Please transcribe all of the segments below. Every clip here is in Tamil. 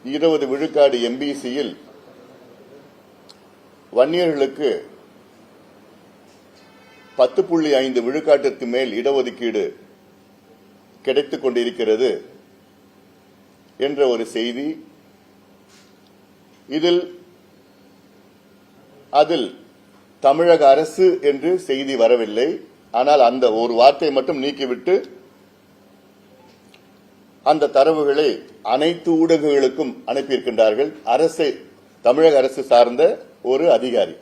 20 விழுக்காடு எம்பிசியில் வன்னியர்களுக்கு 10.5 விழுக்காட்டிற்கு மேல் இடஒதுக்கீடு கிடைத்துக் கொண்டிருக்கிறது என்ற ஒரு செய்தி. அதில் தமிழக அரசு என்று செய்தி வரவில்லை. ஆனால் அந்த ஒரு வார்த்தை மட்டும் நீக்கிவிட்டு அந்த தரவுகளை அனைத்து ஊடகங்களுக்கும் அனுப்பியிருக்கின்றார்கள். தமிழக அரசு சார்ந்த ஒரு அதிகாரி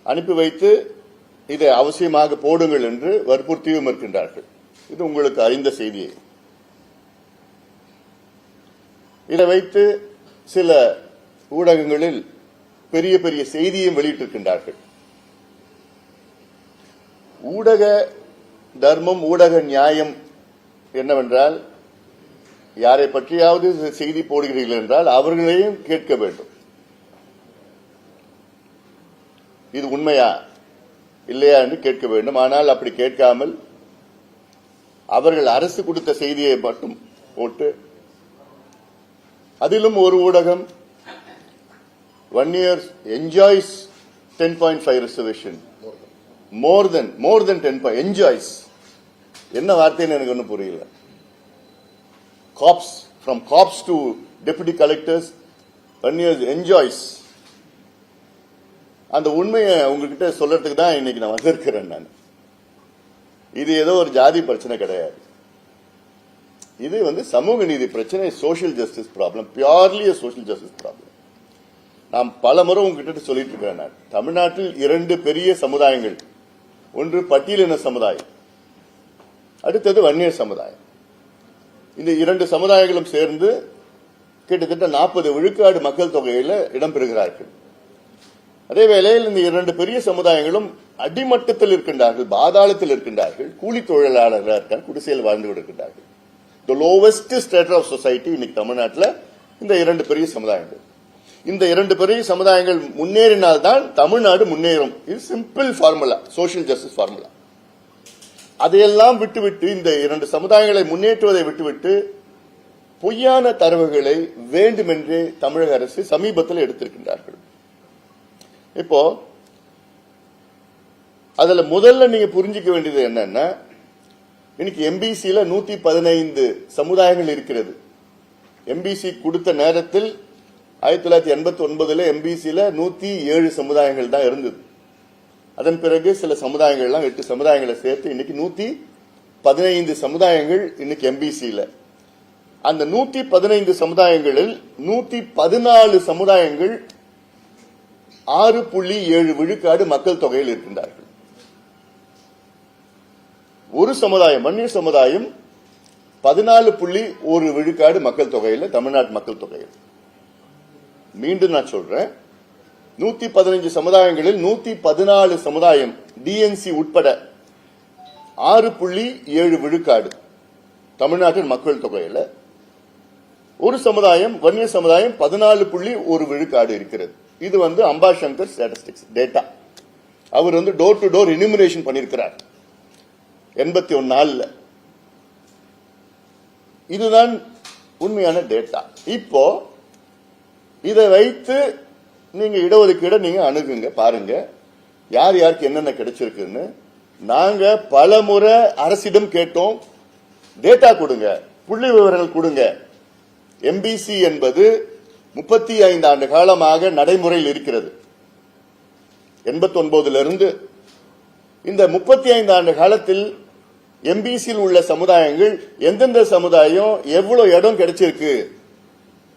அனுப்பி வைத்து இதை அவசியமாக போடுங்கள் என்று வற்புறுத்தியும் இருக்கின்றார்கள். இது உங்களுக்கு அறிந்த செய்தியை. இதை வைத்து சில ஊடகங்களில் பெரிய பெரிய செய்தியும் வெளியிட்டிருக்கின்றார்கள். ஊடக தர்மம், ஊடக நியாயம் என்னவென்றால், யாரை பற்றியாவது செய்தி போடுகிறீர்கள் என்றால் அவர்களையும் கேட்க வேண்டும். இது உண்மையா இல்லையா என்று கேட்க வேண்டும். ஆனால் அப்படி கேட்காமல் அவர்கள் அரசு கொடுத்த செய்தியை மட்டும் போட்டு, அதிலும் ஒரு ஊடகம் Vanniyar enjoys 10.5 reservation, more than 10 enjoys. என்ன வார்த்தைன்னு எனக்கு ஒன்றும் புரியல. Cops, from cops to deputy collectors, Vanniyars enjoys. அந்த உண்மையை உங்ககிட்ட சொல்றதுக்கு தான் இன்னைக்கு நான் வந்திருக்கிறேன். நான் இது ஏதோ ஒரு ஜாதி பிரச்சனை கிடையாது. இது சமூக நீதி பிரச்சனை, social justice problem, purely social justice problem. நான் பல முறை உங்ககிட்ட சொல்லிட்டு இருக்கிறேன். தமிழ்நாட்டில் 2 பெரிய சமுதாயங்கள், ஒன்று பட்டியலின சமுதாயம், அடுத்தது வன்னியர் சமுதாயம். இந்த 2 சமுதாயங்களும் சேர்ந்து கிட்டத்தட்ட 40 விழுக்காடு மக்கள் தொகையில் இடம்பெறுகிறார்கள். அதே வேளையில் இந்த 2 பெரிய சமுதாயங்களும் அடிமட்டத்தில் இருக்கின்றார்கள், பாதாளத்தில் இருக்கின்றார்கள், கூலி தொழிலாளர்களாக இருக்காங்க, குடிசையில் வாழ்ந்து கொண்டிருக்கின்றார்கள். The lowest strata of society இன்னைக்கு தமிழ்நாட்டில் இந்த 2 பெரிய சமுதாயங்கள். இந்த 2 பெரிய சமுதாயங்கள் முன்னேறினால்தான் தமிழ்நாடு முன்னேறும். இது simple formula, social justice formula. அதையெல்லாம் விட்டுவிட்டு, இந்த 2 சமுதாயங்களை முன்னேற்றுவதை விட்டுவிட்டு பொய்யான தரவுகளை வேண்டுமென்றே தமிழக அரசு சமீபத்தில் எடுத்திருக்கின்றார்கள். இப்போ அதுல முதல்ல நீங்க புரிஞ்சுக்க வேண்டியது என்னன்னா, இன்னைக்கு எம்பிசியில 115 சமுதாயங்கள் இருக்கிறது. எம்பிசி கொடுத்த நேரத்தில் 1989 எம்பிசியில 107 சமுதாயங்கள் தான் இருந்தது. அதன் பிறகு சில சமுதாயங்கள்லாம் 8 சமுதாயங்களை சேர்த்து இன்னைக்கு 115 சமுதாயங்கள் இன்னைக்கு எம்பிசியில. அந்த 115 சமுதாயங்களில் 114 சமுதாயங்கள் 6.7 விழுக்காடு மக்கள் தொகையில் இருக்கின்றார்கள். ஒரு சமுதாயம், வன்னியர் சமுதாயம் 14.1 விழுக்காடு மக்கள் தொகையில், தமிழ்நாட்டு மக்கள் தொகையில். மீண்டும் நான் சொல்றேன், 115 சமுதாயங்களில் 114 சமுதாயம் டிஎன்சி உட்பட 6.7 விழுக்காடு தமிழ்நாட்டின் மக்கள் தொகையில். ஒரு சமுதாயம், வன்னியர் சமுதாயம் 14.1 விழுக்காடு இருக்கிறது. இது அம்பாசங்கர் ஸ்டாட்டிஸ்டிக்ஸ் டேட்டா. அவர் டோர் டு டோர் எனுமரேஷன் பண்ணியிருக்கிறார் 81 நாள்ல. இதுதான் உண்மையான டேட்டா. இப்போ இதை வைத்து நீங்க இடஒதுக்கீடு நீங்க அணுகுங்க, பாருங்க யார் யாருக்கு என்னென்ன கிடைச்சிருக்குன்னு. நாங்க பல முறை அரசிடம் கேட்டோம், டேட்டா கொடுங்க, புள்ளி விவரங்கள் கொடுங்க. எம்பிசி என்பது 35 ஆண்டு காலமாக நடைமுறையில் இருக்கிறது. 89 இருந்து இந்த 35 ஆண்டு காலத்தில் எம்பிசியில் உள்ள சமுதாயங்கள் எந்தெந்த சமுதாயம் எவ்வளவு இடம் கிடைச்சிருக்கு,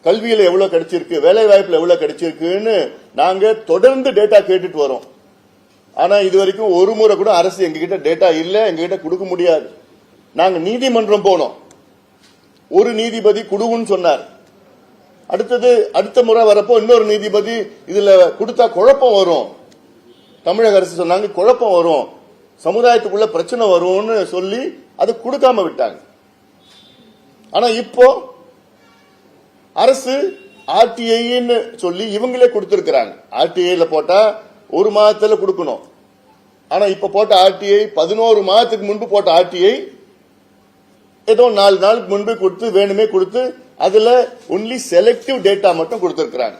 கல்வியில எவ்வளவு கிடைச்சிருக்கு, வேலை வாய்ப்புல எவ்வளவு கிடைச்சிருக்குன்னு நாங்க தொடர்ந்து டேட்டா கேட்டுட்டு வரோம். ஆனா இதுவரைக்கும் ஒரு முறை கூட அரசு எங்ககிட்ட டேட்டா இல்ல, எங்ககிட்ட கொடுக்க முடியாது. நாங்க நீதிமன்றம் போனோம், ஒரு நீதிபதி குடுன்னு சொன்னார். அடுத்த முறை வரப்போ இன்னொரு நீதிபதி இதுல கொடுத்தா குழப்பம் வரும், தமிழக அரசு சொன்னாங்க குழப்பம் வரும், சமுதாயத்துக்குள்ள பிரச்சனை வரும்னு சொல்லி அது கொடுக்காம விட்டாங்க. ஆனா இப்போ அரசு ஆர்டிஐன்னு சொல்லி இவங்களே கொடுத்திருக்கிறாங்க. ஆர்டிஐல போட்டா ஒரு மாதத்துல கொடுக்கணும். ஆனா இப்ப போட்ட ஆர்டிஐ 11 மாதத்துக்கு முன்பு போட்ட ஆர்டிஐ ஏதோ 4 நாளுக்கு முன்பு கொடுத்து வேணுமே கொடுத்து அதுல ஒன்லி செலக்டிவ் டேட்டா மட்டும் கொடுத்திருக்கிறாங்க.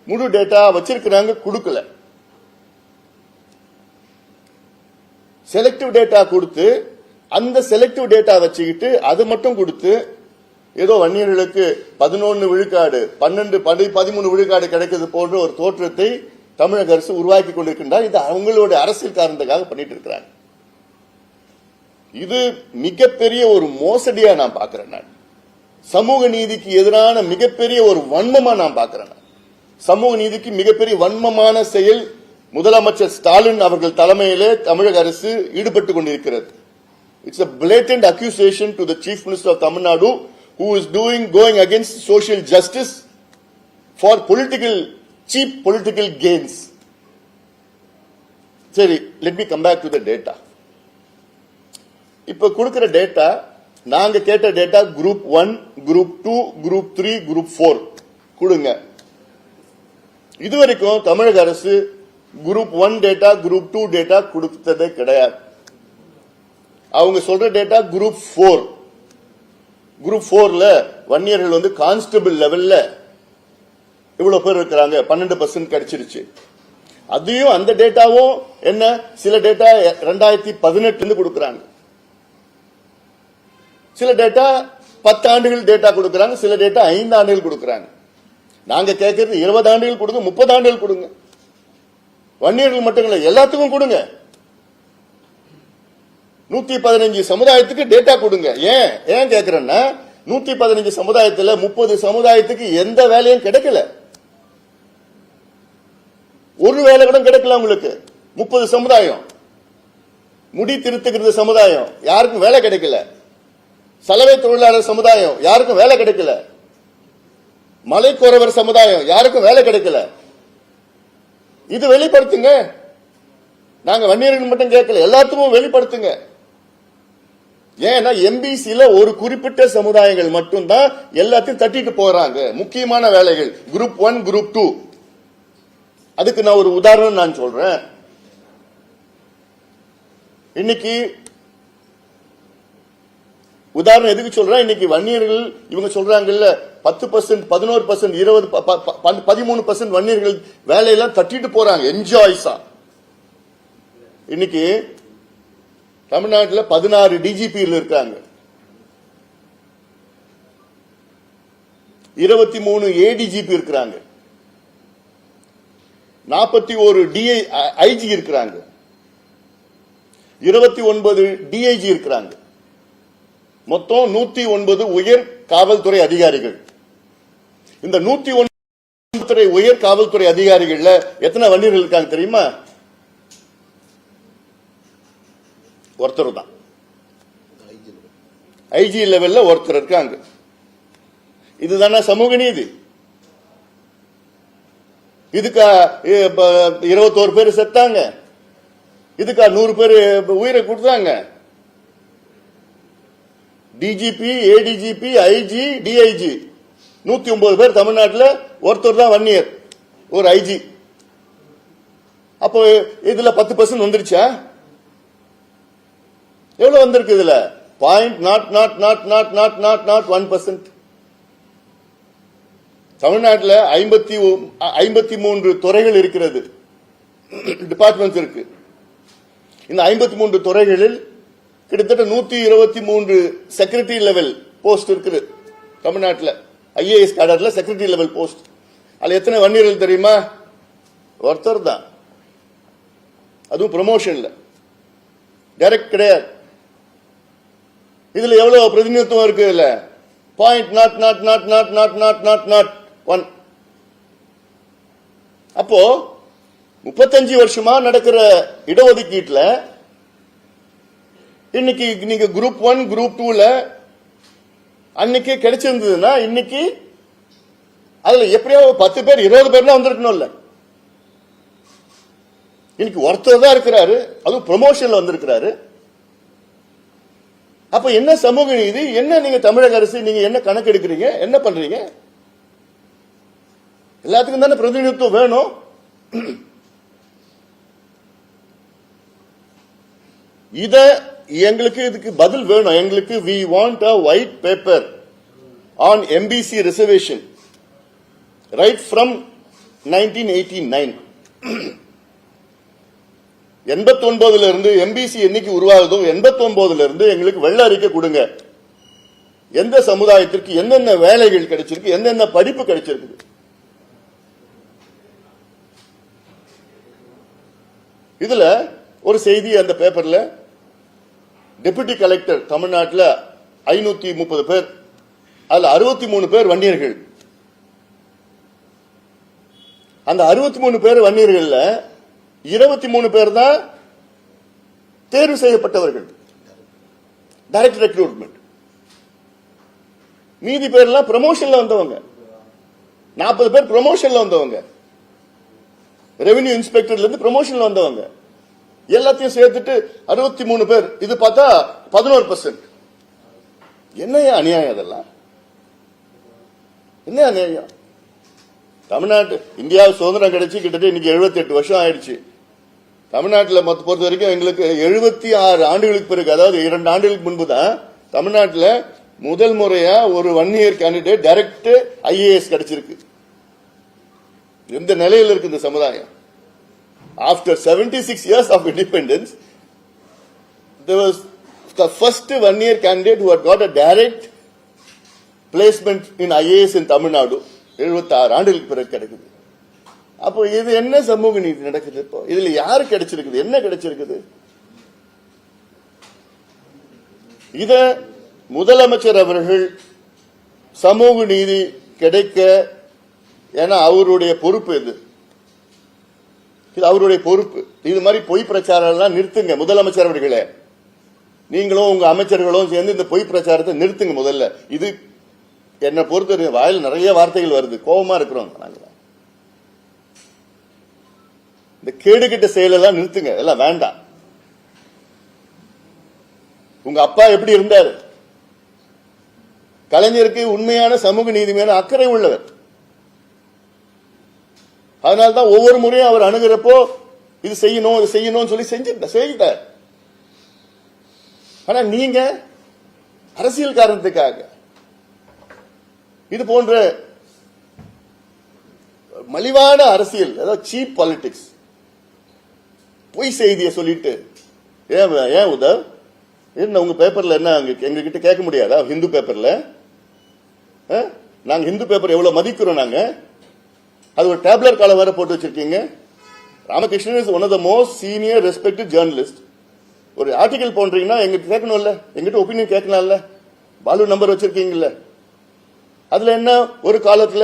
முழு டேட்டா வச்சிருக்கிறாங்க, கொடுக்கல. செலக்டிவ் டேட்டா கொடுத்து அந்த செலக்டிவ் டேட்டா வச்சுக்கிட்டு அது மட்டும் கொடுத்து ஏதோ வன்னியர்களுக்கு 11 விழுக்காடு 12 13 விழுக்காடு கிடைக்கிறது போன்ற ஒரு தோற்றத்தை தமிழக அரசு உருவாக்கி கொண்டிருக்கின்றார். இது அவங்களோட அரசியல் காரணத்துக்காக பண்ணிட்டு இருக்கிறாங்க. இது மிகப்பெரிய ஒரு மோசடியா நான் பார்க்கிறேன். நான் சமூக நீதிக்கு எதிரான மிகப்பெரிய ஒரு வன்மமா நான் பார்க்கிறேன். சமூக நீதிக்கு மிகப்பெரிய வன்மமான செயல் முதலமைச்சர் ஸ்டாலின் அவர்கள் தலைமையிலே தமிழக அரசு ஈடுபட்டுக் கொண்டிருக்கிறது. It's a blatant accusation to the Chief Minister of Tamil Nadu, who is going against social justice for cheap political gains. சரி, let me come back to the data. இப்ப கொடுக்கிற டேட்டா, நாங்க கேட்ட data group 1, group 2, group 3, group 4 கொடுங்க. இதுவரைக்கும் தமிழக அரசு குரூப் 1 டேட்டா, குரூப் 2 டேட்டா கொடுத்ததே கிடையாது. அவங்க சொல்ற டேட்டா குரூப் 4. குரூப் 4ல வன்னியர்கள் வந்து கான்ஸ்டபிள் லெவல்ல இவ்வளவு பேர் இருக்கிறாங்க, 12% கிடைச்சிருச்சு. அதையும் அந்த டேட்டாவும் என்ன, சில டேட்டா 2018 இருந்து கொடுக்கறாங்க, சில டேட்டா 10 ஆண்டுகள் டேட்டா கொடுக்கறாங்க, சில டேட்டா 5 ஆண்டுகள் கொடுக்கறாங்க. நாங்க கேட்கறது 20 ஆண்டுகள் கொடுங்க, 30 ஆண்டுகள் கொடுங்க. வன்னியர்கள் மட்டும் இல்ல, எல்லாத்துக்கும் கொடுங்க. 115 சமுதாயத்துக்கு டேட்டா கொடுங்க. ஏன் கேக்குறேன்னா, 115 சமுதாயத்துல 30 சமுதாயத்துக்கு எந்த வேலையும் கிடைக்கல. ஒரு வேலை கூட கிடைக்கல உங்களுக்கு. 30 சமுதாயம், முடி திருத்துகிறது சமுதாயம், யாருக்கும் வேலை கிடைக்கல. சலவை தொழிலாளர் சமுதாயம், யாருக்கும் வேலை கிடைக்கல. மலைக்கோரவர் சமுதாயம், யாருக்கும் வேலை கிடைக்கல. இது வெளிப்படுத்துங்க. நாங்க வன்னியர்கள் மட்டும் கேட்கல, எல்லாத்துக்கும் வெளிப்படுத்துங்க. ஏன்னா எம்பிசில ஒரு குறிப்பிட்ட சமுதாயங்கள் மட்டும்தான் எல்லாத்தையும் தட்டிட்டு போறாங்க. முக்கியமான வேலைகள் குரூப் 1, குரூப் 2. அதுக்கு நான் ஒரு உதாரணம் நான் சொல்றேன். இன்னைக்கு உதாரணம் எதுக்கு சொல்றேன், இன்னைக்கு வன்னியர்கள் இவங்க சொல்றாங்கல்ல 10%, 11%, 20, 13% வன்னியர்கள் வேலையெல்லாம் தட்டிட்டு போறாங்க என்ஜாய்ஸா. இன்னைக்கு தமிழ்நாட்டில் 16 டிஜிபி இருக்காங்க, 23 ஏடிஜிபி இருக்கிறாங்க, 41 ஐஜி இருக்கிறாங்க, 29 டிஐஜி இருக்கிறாங்க. மொத்தம் 109 உயர் காவல்துறை அதிகாரிகள். இந்த 109 உயர் காவல்துறை அதிகாரிகள்ல எத்தனை வன்னியர்கள் இருக்காங்க தெரியுமா? ஒருத்தர் தான். ஐஜி லெவல்ல ஒருத்தர் இருக்காங்க. இதுதானே சமூக நீதி? இதுக்கா 21 பேர் செத்தாங்க, இதுக்கா 100 பேர் உயிரை கொடுத்தாங்க? டிஜிபி, ஏடிஜிபி, ஐஜி, டிஐஜி 109 பேர் தமிழ்நாட்டில், ஒருத்தர் தான் வன்னியர், ஒரு ஐஜி. அப்போ இதுல 10% வந்துருச்சா? எவ்வளவு வந்திருக்கு இதுல? 0.00000001%. தமிழ்நாட்டில் 53 துறைகள் இருக்கிறது, டிபார்ட்மெண்ட்ஸ் இருக்கு. இந்த 53 துறைகளில் கிட்டத்தட்ட 123 செக்ரட்டரி லெவல் போஸ்ட் இருக்குது தமிழ்நாட்டில். ஐஏஎஸ் கேடர்ல செக்ரட்டரி லெவல் போஸ்ட். அதுல எத்தனை வன்னியர்கள் தெரியுமா? ஒருத்தர் தான். அதுவும் ப்ரமோஷன்ல, டைரக்ட் கிடையாது. இதுல எவ்வளவு பிரதிநிதித்துவம் இருக்கு? இதுல 0.00000001. அப்போ 35 வருஷமா நடக்கிற இடஒதுக்கீட்டுல இன்னைக்கு நீங்க குரூப் 1, குரூப் 2ல அன்னைக்கு கிடைச்சிருந்ததுன்னா இன்னைக்கு அதுல எப்படியோ 10 பேர் 20 பேர்லாம் வந்திருக்கணும்ல. இன்னைக்கு ஒருத்தர் தான் இருக்கிறாரு, அதுவும் ப்ரமோஷன்ல வந்திருக்கிறாரு. அப்ப என்ன சமூக நீதி? என்ன நீங்க தமிழக அரசு நீங்க என்ன கணக்கு எடுக்கிறீங்க? என்ன பண்றீங்க? எல்லாத்துக்கும் தானே பிரதிநிதித்துவம் வேணும். இத எங்களுக்கு இதுக்கு பதில் வேணும். எங்களுக்கு we want a white paper on MBC reservation right from 1989. 89 இருந்து எம்பிசி என்னைக்கு உருவாகுதோ 89 இருந்து எங்களுக்கு வெள்ள அறிக்கை கொடுங்க. எந்த சமுதாயத்திற்கு என்னென்ன வேலைகள் கிடைச்சிருக்கு, என்னென்ன படிப்பு கிடைச்சிருக்கு. இதுல ஒரு செய்தி அந்த பேப்பர்ல, டெபுட்டி கலெக்டர் தமிழ்நாட்டில் 530 பேர், அதுல 63 பேர் வன்னியர்கள். அந்த 63 பேர் வன்னியர்கள் 23 பேர் தான் தேர்வு செய்யப்பட்டவர்கள், டைரக்ட் ரெக்ரூட்மெண்ட். மீதி பேர்லாம் ப்ரமோஷன்ல வந்தவங்க. 40 பேர் ப்ரமோஷன்ல வந்தவங்க, ரெவென்யூ இன்ஸ்பெக்டர்ல இருந்து ப்ரமோஷன்ல வந்தவங்க. எல்லாத்தையும் சேர்த்துட்டு 63 பேர். இது பார்த்தா 11%. என்னையா அநியாயம்? அதெல்லாம் என்ன அநியாயம்? தமிழ்நாட்டு இந்தியா சுதந்திரம் கிடைச்சி கிட்டத்தட்ட இன்னைக்கு 78 வருஷம் ஆயிடுச்சு. தமிழ்நாட்டில் பொறுத்த வரைக்கும் எங்களுக்கு 76 ஆண்டுகளுக்கு பிறகு, அதாவது 2 ஆண்டுகளுக்கு முன்பு தான் தமிழ்நாட்டில் முதல் முறையா ஒரு 1 இயர் கேண்டிடேட் டைரக்ட் IAS கிடைச்சிருக்கு. எந்த நிலையில் இருக்கு இந்த சமுதாயம்? After 76 years of independence, there was the first 1 year candidate who had got a direct placement in IAS in Tamil Nadu. 76 ஆண்டுகளுக்கு பிறகு கிடைக்குது. அப்போ இது என்ன சமூக நீதி நடக்குது? இப்போ இதுல யாரு கிடைச்சிருக்குது? என்ன கிடைச்சிருக்குது? இத முதலமைச்சர் அவர்கள் சமூக நீதி கிடைக்க, ஏன்னா அவருடைய பொறுப்பு இது அவருடைய பொறுப்பு. இது மாதிரி பொய் பிரச்சாரம் எல்லாம் நிறுத்துங்க முதலமைச்சர் அவர்களே. நீங்களும் உங்க அமைச்சர்களும் சேர்ந்து இந்த பொய் பிரச்சாரத்தை நிறுத்துங்க முதல்ல. இது என்ன பொறுத்த வாயில் நிறைய வார்த்தைகள் வருது, கோபமா இருக்கிறோம். இந்த கேடுகிட்ட செயலெல்லாம் நிறுத்துங்க, எல்லாம் வேண்டாம். உங்க அப்பா எப்படி இருந்தாரு? கலைஞருக்கு உண்மையான சமூக நீதி மேல அக்கறை உள்ளவர். அதனால்தான் ஒவ்வொரு முறையும் அவர் அணுகிறப்போ இது செய்யணும் இது செய்யணும் சொல்லி செஞ்சுட்டார். ஆனா நீங்க அரசியல் காரணத்துக்காக இது போன்ற மலிவான அரசியல், அதாவது சீப் பாலிடிக்ஸ், பொய் செய்தியை சொல்லிட்டு ஏன் உதவ் என்ன உங்க பேப்பர்ல என்ன எங்க கிட்ட கேட்க முடியாதா? ஹிந்து பேப்பர்ல நாங்க ஹிந்து பேப்பர் எவ்வளவு மதிக்கிறோம். நாங்க அது ஒரு டேப்லர் காலம் வேற போட்டு வச்சிருக்கீங்க. Ramakrishnan is one of the most senior respected journalist. ஒரு ஆர்டிகல் போன்றீங்கன்னா எங்கிட்ட கேட்கணும்ல, எங்கிட்ட ஒப்பீனியன் கேட்கலாம்ல. பாலு நம்பர் வச்சிருக்கீங்கல்ல, அதுல என்ன ஒரு காலத்துல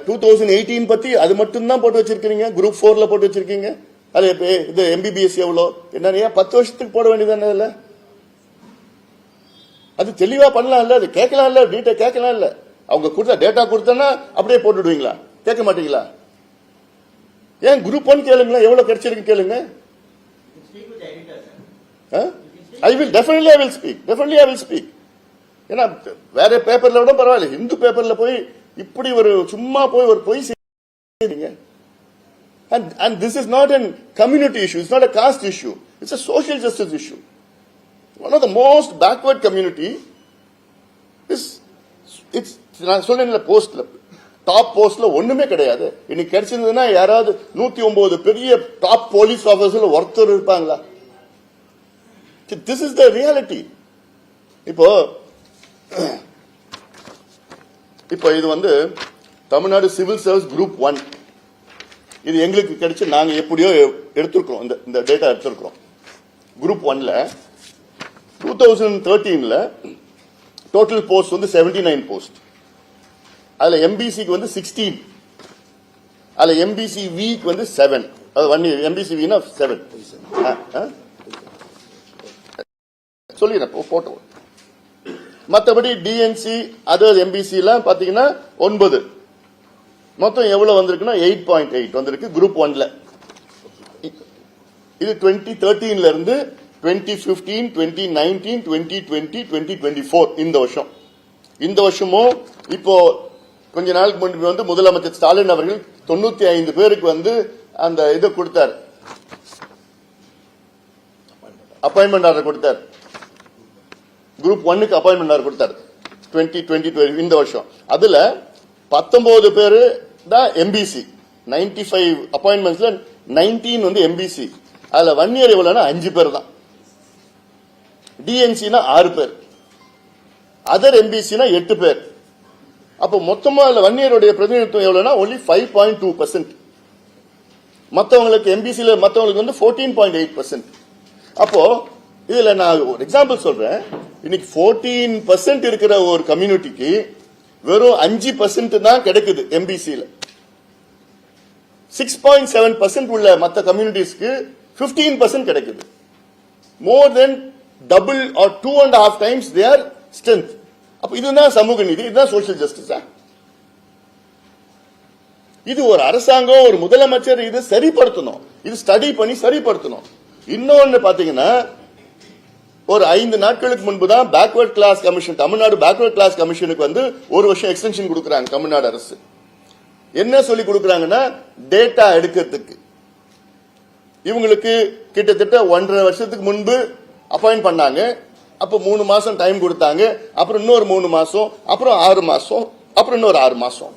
2018 பத்தி அது மட்டும் தான் போட்டு வச்சிருக்கீங்க. குரூப் 4ல போட்டு வச்சிருக்கீங்க. அது இது MBBS எவ்வளோ என்ன 10 வருஷத்துக்கு போட வேண்டியதானே? இல்ல அது தெளிவா பண்ணலாம் இல்ல, அது கேட்கலாம் இல்ல, டீட்டா கேட்கலாம் இல்ல. அவங்க கொடுத்த டேட்டா கொடுத்தா அப்படியே போட்டுடுவீங்களா? கேட்க மாட்டீங்களா? ஏன் குரூப் 1 கேளுங்களா, எவ்வளவு கிடைச்சிருக்கு கேளுங்க. I will definitely speak. ஏன்னா வேற பேப்பர்ல விட பரவாயில்ல, இந்து பேப்பர்ல போய் இப்படி ஒரு சும்மா போய் ஒரு பொய் செய்றீங்க. And this is not a community issue, it's not a caste issue, it's a social justice issue. One of the most backward community is, it's நான் சொல்றேன்ல, போஸ்ட்ல டாப் போஸ்ட்ல ஒண்ணுமே கிடையாது. இன்னைக்கு கிடைச்சிருந்ததுன்னா யாராவது 109 பெரிய டாப் போலீஸ் ஆபீசர்ல ஒருத்தர் இருப்பாங்களா? This is the reality. இப்போ இது தமிழ்நாடு சிவில் சர்வீஸ் குரூப் 1, இது எங்களுக்கு கிடைச்சு நாங்க எப்படியோ எடுத்திருக்கிறோம், இந்த டேட்டா எடுத்திருக்கிறோம். குரூப் 1ல 2013ல டோட்டல் போஸ்ட் 79 போஸ்ட். அதுல MBCக்கு 16, அதுல MBC Vக்கு 7. அது 1 இயர் MBC Vனா 7 சொல்லிடுறேன் போட்டோ. மற்றபடி DNC அதர் MBC எல்லாம் பாத்தீங்கன்னா 9. மொத்தம் எவ்வளவு வந்திருக்குன்னா 8.8 வந்திருக்கு குரூப் 1ல. இது 2013ல இருந்து 2015, 2019, 2020, 2024 இந்த வருஷமும் இப்போ கொஞ்ச நாளுக்கு முன்பு முதலமைச்சர் ஸ்டாலின் அவர்கள் 95 பேருக்கு அந்த இதை கொடுத்தார், அப்பாயின்மெண்ட் ஆர்டர் கொடுத்தார். குரூப் 1க்கு அப்பாயின்மெண்ட் ஆர்டர் கொடுத்தார். 2020 இந்த வருஷம் அதுல 19 பேரு தான் எம்பிசி. 95 அப்பாயின்மெண்ட்ஸ்ல 19 வந்து எம்பிசி. அதுல 1 இயர் எவ்வளவுனா 5 பேர் தான். டிஎன்சினா 6 பேர், அதர் எம்பிசினா 8 பேர். அப்ப மொத்தமா அதுல 1 இயருடைய பிரதிநிதித்துவம் எவ்வளவுனா only 5.2%. மத்தவங்களுக்கு எம்பிசில மத்தவங்களுக்கு வந்து 14.8%. அப்போ இதுல நான் ஒரு எக்ஸாம்பிள் சொல்றேன். இன்னைக்கு 14% இருக்கிற ஒரு கம்யூனிட்டிக்கு வெறும் 5% தான் கிடைக்குது எம்பிசில. 6.7% உள்ள மற்ற கம்யூனிட்டிஸ்க்கு 15% கிடைக்குது. மோர் தென் double R 2.5 times their strength. அப்ப இதுதான் சமூக நீதி, இதுதான் சோஷியல் ஜஸ்டிஸா? இது ஒரு அரசாங்கம், ஒரு முதலமைச்சர் இது சரிப்படுத்தணும், இது ஸ்டடி பண்ணி சரிப்படுத்தணும். இன்னொன்னு பாத்தீங்கன்னா, ஒரு 5 நாட்களுக்கு முன்பு தான் backward class commission, Tamil Nadu backward class கமிஷனுக்கு வந்து 1 வருஷம் எக்ஸ்டென்ஷன் கொடுக்கறாங்க தமிழ்நாடு அரசு. என்ன சொல்லி கொடுக்கறாங்கன்னா, டேட்டா எடுக்கிறதுக்கு. இவங்களுக்கு கிட்டத்தட்ட 1.5 வருஷத்துக்கு முன்பு அப்பாயிண்ட் பண்ணாங்க. அப்ப 3 மாசம் டைம் கொடுத்தாங்க. அப்புறம் இன்னொரு 3 மாசம், அப்புறம் 6 மாசம், அப்புறம் இன்னொரு 6 மாசம்.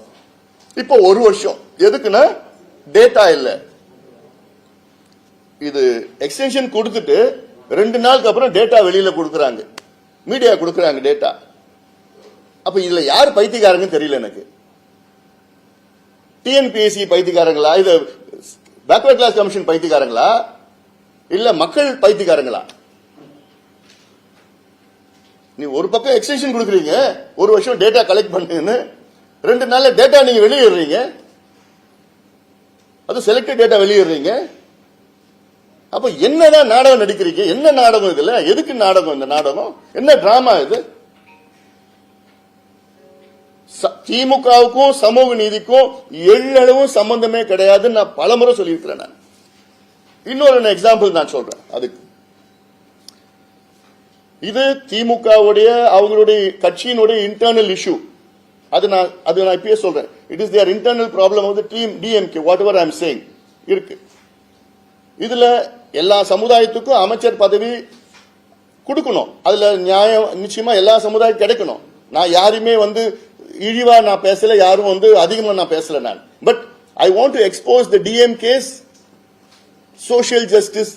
இப்போ 1 வருஷம். எதுக்குன்னா டேட்டா இல்ல. இது எக்ஸ்டென்ஷன் கொடுத்துட்டு 2 நாளுக்கு அப்புறம் டேட்டா வெளியில கொடுக்கறாங்க, மீடியா கொடுக்கறாங்க டேட்டா. அப்ப இதுல யார் பைத்தியக்காரங்கன்னு தெரியல எனக்கு. டிஎன்பிஎஸ்சி பைத்தியக்காரங்களா, இது பேக்வர்ட் கிளாஸ் கமிஷன் பைத்தியக்காரங்களா, இல்ல மக்கள் பைத்தியக்காரங்களா? நீ ஒரு பக்கம் எக்ஸ்டென்ஷன் கொடுக்குறீங்க, 1 வருஷம் டேட்டா கலெக்ட் பண்ணுன்னு, 2 நாள்ல டேட்டா நீங்க வெளியிடுறீங்க, அது செலக்டட் டேட்டா வெளியிடுறீங்க. அப்ப என்னதான் நாடகம் நடிக்கிறீங்க? என்ன நாடகம் இதுல? எதுக்கு நாடகம்? இந்த நாடகம் என்ன டிராமா இது? திமுகவுக்கும் சமூக நீதிக்கும் எள்ளளவும் சம்பந்தமே கிடையாது. நான் பலமுறை சொல்லியிருக்கிறேன். நான் இன்னொரு எக்ஸாம்பிள் நான் சொல்றேன். அதுக்கு இது திமுகவுடைய அவங்களுடைய கட்சியினுடைய இன்டர்னல் இஷ்யூ. அது நான் இப்பயே சொல்றேன். It is their internal problem of the team DMK, whatever I am saying இருக்கு. இதுல எல்லா சமுதாயத்துக்கும் அமைச்சர் பதவி கொடுக்கணும். அதுல நியாயம் நிச்சயமா எல்லா சமுதாயம் கிடைக்கணும். நான் யாருமே வந்து இழிவா நான் பேசல, யாரும் வந்து அதிகமா நான் பேசல. நான் but I want to expose the DMK's social justice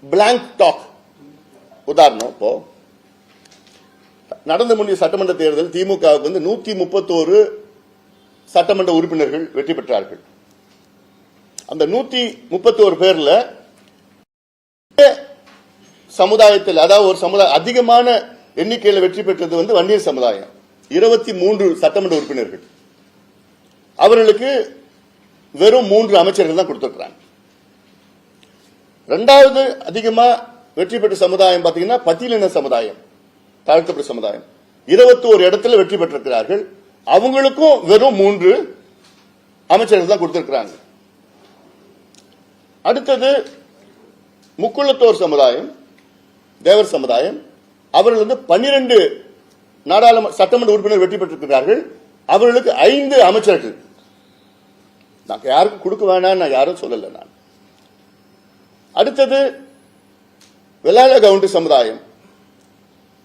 blank talk. உதாரணம், இப்போ நடந்து முடிய சட்டமன்ற தேர்தல் திமுகவுக்கு வந்து 131 சட்டமன்ற உறுப்பினர்கள் வெற்றி பெற்றார்கள். அந்த 131 பேர்ல சமுதாயத்தில், அதாவது ஒரு சமுதாயம் அதிகமான எண்ணிக்கையில் வெற்றி பெற்றது வந்து வன்னியர் சமுதாயம். 23 சட்டமன்ற உறுப்பினர்கள். அவர்களுக்கு வெறும் 3 அமைச்சர்கள் தான் கொடுத்திருக்கிறாங்க. 2வது அதிகமா வெற்றி பெற்ற சமுதாயம் பாத்தீங்கன்னா பட்டியலின சமுதாயம், தாழ்த்தப்பட்ட சமுதாயம். 21 இடத்துல வெற்றி பெற்றிருக்கிறார்கள். அவங்களுக்கும் வெறும் 3 அமைச்சர்கள் தான் கொடுத்திருக்கிறாங்க. அடுத்தது முக்குளத்தோர் சமுதாயம், தேவர் சமுதாயம். அவர்கள் வந்து 12 சட்டமன்ற உறுப்பினர் வெற்றி பெற்றிருக்கிறார்கள். அவர்களுக்கு 5 அமைச்சர்கள். நான் யாருக்கும் கொடுக்க வேணாம், நான் யாரும் சொல்லல. நான் அடுத்தது வெள்ளாள கவுண்டர் சமுதாயம்,